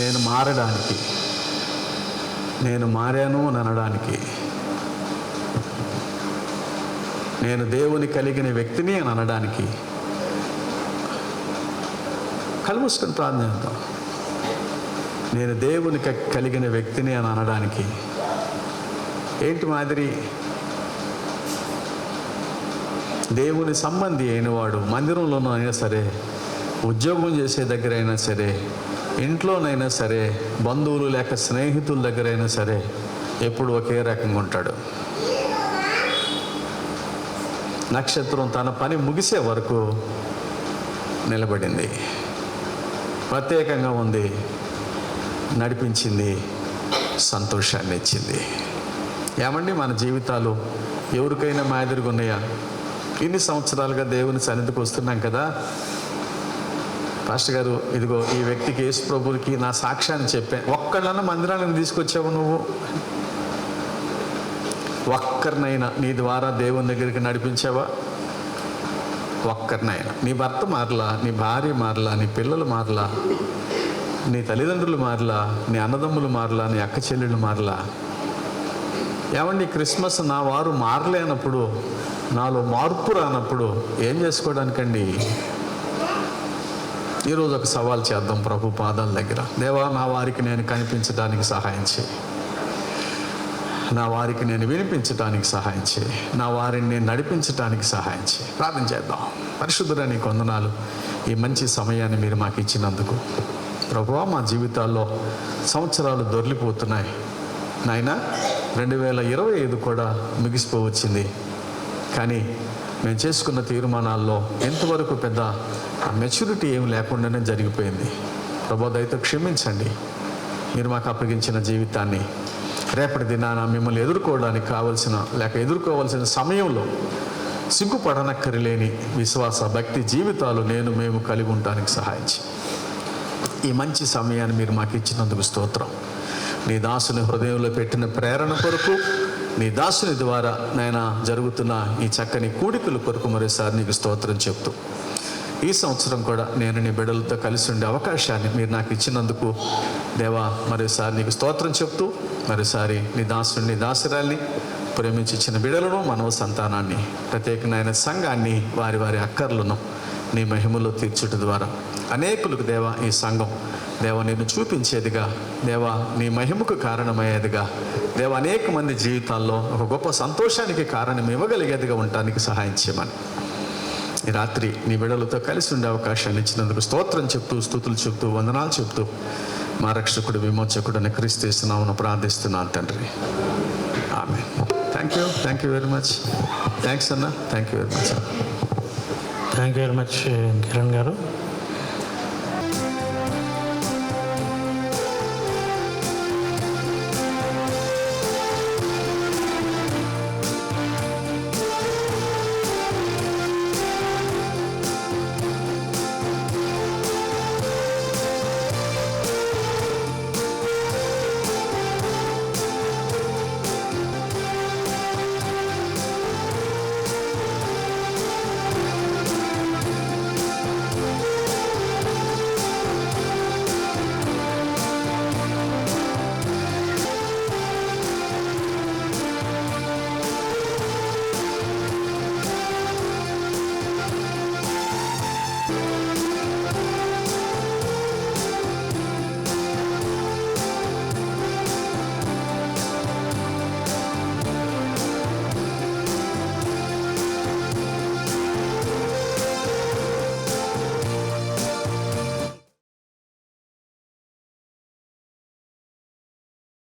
నేను మారడానికి, నేను మారాను అని అనడానికి, నేను దేవుని కలిగిన వ్యక్తిని అని అనడానికి కళ్ళు మూసుకొని ప్రార్థన చేద్దాం. నేను దేవుని కలిగిన వ్యక్తిని అని అనడానికి ఏంటి మాదిరి? దేవుని సంబంధి అయినవాడు మందిరంలోనూ అయినా సరే, ఉద్యోగం చేసే దగ్గర అయినా సరే, ఇంట్లోనైనా సరే, బంధువులు లేక స్నేహితుల దగ్గర అయినా సరే, ఎప్పుడు ఒకే రకంగా ఉంటాడు. నక్షత్రం తన పని ముగిసే వరకు నిలబడింది, ప్రత్యేకంగా ఉంది, నడిపించింది, సంతోషాన్ని ఇచ్చింది. ఏమండి, మన జీవితాలు ఎవరికైనా మాదిరిగా ఉన్నాయా? ఇన్ని సంవత్సరాలుగా దేవుని సన్నిధికి వస్తున్నాం కదా. పాస్టర్ గారు, ఇదిగో ఈ వ్యక్తికి, యేసు ప్రభువుకి నా సాక్ష్యాన్ని చెప్పాను. ఒక్కళ్ళన్నా మందిరానికి తీసుకొచ్చావు నువ్వు? ఒక్కరినైనా నీ ద్వారా దేవుని దగ్గరికి నడిపించావా? ఒక్కరినైనా? నీ భర్త మారలా, నీ భార్య మారలా, నీ పిల్లలు మారలా, నీ తల్లిదండ్రులు మారలా, నీ అన్నదమ్ములు మారలా, నీ అక్క చెల్లెళ్ళు మారలా? ఏమండి, క్రిస్మస్ నా వారు మారలేనప్పుడు, నాలో మార్పు రానప్పుడు ఏం చేసుకోవడానికండి? ఈరోజు ఒక సవాల్ చేద్దాం ప్రభు పాదాల దగ్గర. దేవా, నా వారికి నేను కనిపించడానికి సహాయం చేయి, నా వారికి నేను వినిపించడానికి సహాయం చేయి, నా వారిని నేను నడిపించడానికి సహాయం చేయి. ప్రార్థన చేద్దాం. పరిశుద్ధుడా, నీకు వందనాలు ఈ మంచి సమయాన్ని మీరు మాకు ఇచ్చినందుకు. ప్రభువా, మా జీవితాల్లో సంవత్సరాలు దొర్లిపోతున్నాయి నాయన. 2025 కూడా ముగిసిపోవచ్చింది. కానీ మేము చేసుకున్న తీర్మానాల్లో ఎంతవరకు పెద్ద మెచ్యూరిటీ ఏమి లేకుండానే జరిగిపోయింది. ప్రభు, దయతో క్షమించండి. మీరు మాకు అప్పగించిన జీవితాన్ని రేపటి దినాన మిమ్మల్ని ఎదుర్కోవడానికి కావలసిన, లేక ఎదుర్కోవాల్సిన సమయంలో సిగ్గుపడనక్కరలేని విశ్వాస భక్తి జీవితాలు మేము కలిగి ఉండడానికి సహాయించి, ఈ మంచి సమయాన్ని మీరు మాకు ఇచ్చినందుకు స్తోత్రం. నీ దాసుని హృదయంలో పెట్టిన ప్రేరణ కొరకు, నీ దాసుని ద్వారా నాయన జరుగుతున్న ఈ చక్కని కూడికల కొరకు మరోసారి నీకు స్తోత్రం చెప్తూ, ఈ సంవత్సరం కూడా నేను నీ బిడ్డలతో కలిసి ఉండే అవకాశాన్ని మీరు నాకు ఇచ్చినందుకు దేవా మరోసారి నీకు స్తోత్రం చెప్తూ, మరోసారి నీ దాసుని, నీ దాసురాల్ని, ప్రేమించి ఇచ్చిన బిడ్డలను, మనవ సంతానాన్ని, ప్రత్యేకమైన సంఘాన్ని, వారి వారి అక్కర్లను నీ మహిమలో తీర్చుట ద్వారా అనేకులకు దేవా ఈ సంఘం దేవా నిన్ను చూపించేదిగా, దేవా నీ మహిమకు కారణమయ్యేదిగా, దేవా అనేక మంది జీవితాల్లో ఒక గొప్ప సంతోషానికి కారణం ఇవ్వగలిగేదిగా ఉండటానికి సహాయం చేయమని ఈ రాత్రి నీ బిడ్డలతో కలిసి ఉండే అవకాశాన్ని ఇచ్చినందుకు స్తోత్రం చెప్తూ, స్తుతులు చెప్తూ, వందనాలు చెప్తూ, మా రక్షకుడు విమోచకుడు అని క్రీస్తు యేసు నామమున ప్రార్థిస్తున్నాను తండ్రి. ఆమేన్. Thank you very much. Thanks అన్న. Thank you very much. Kiran గారు.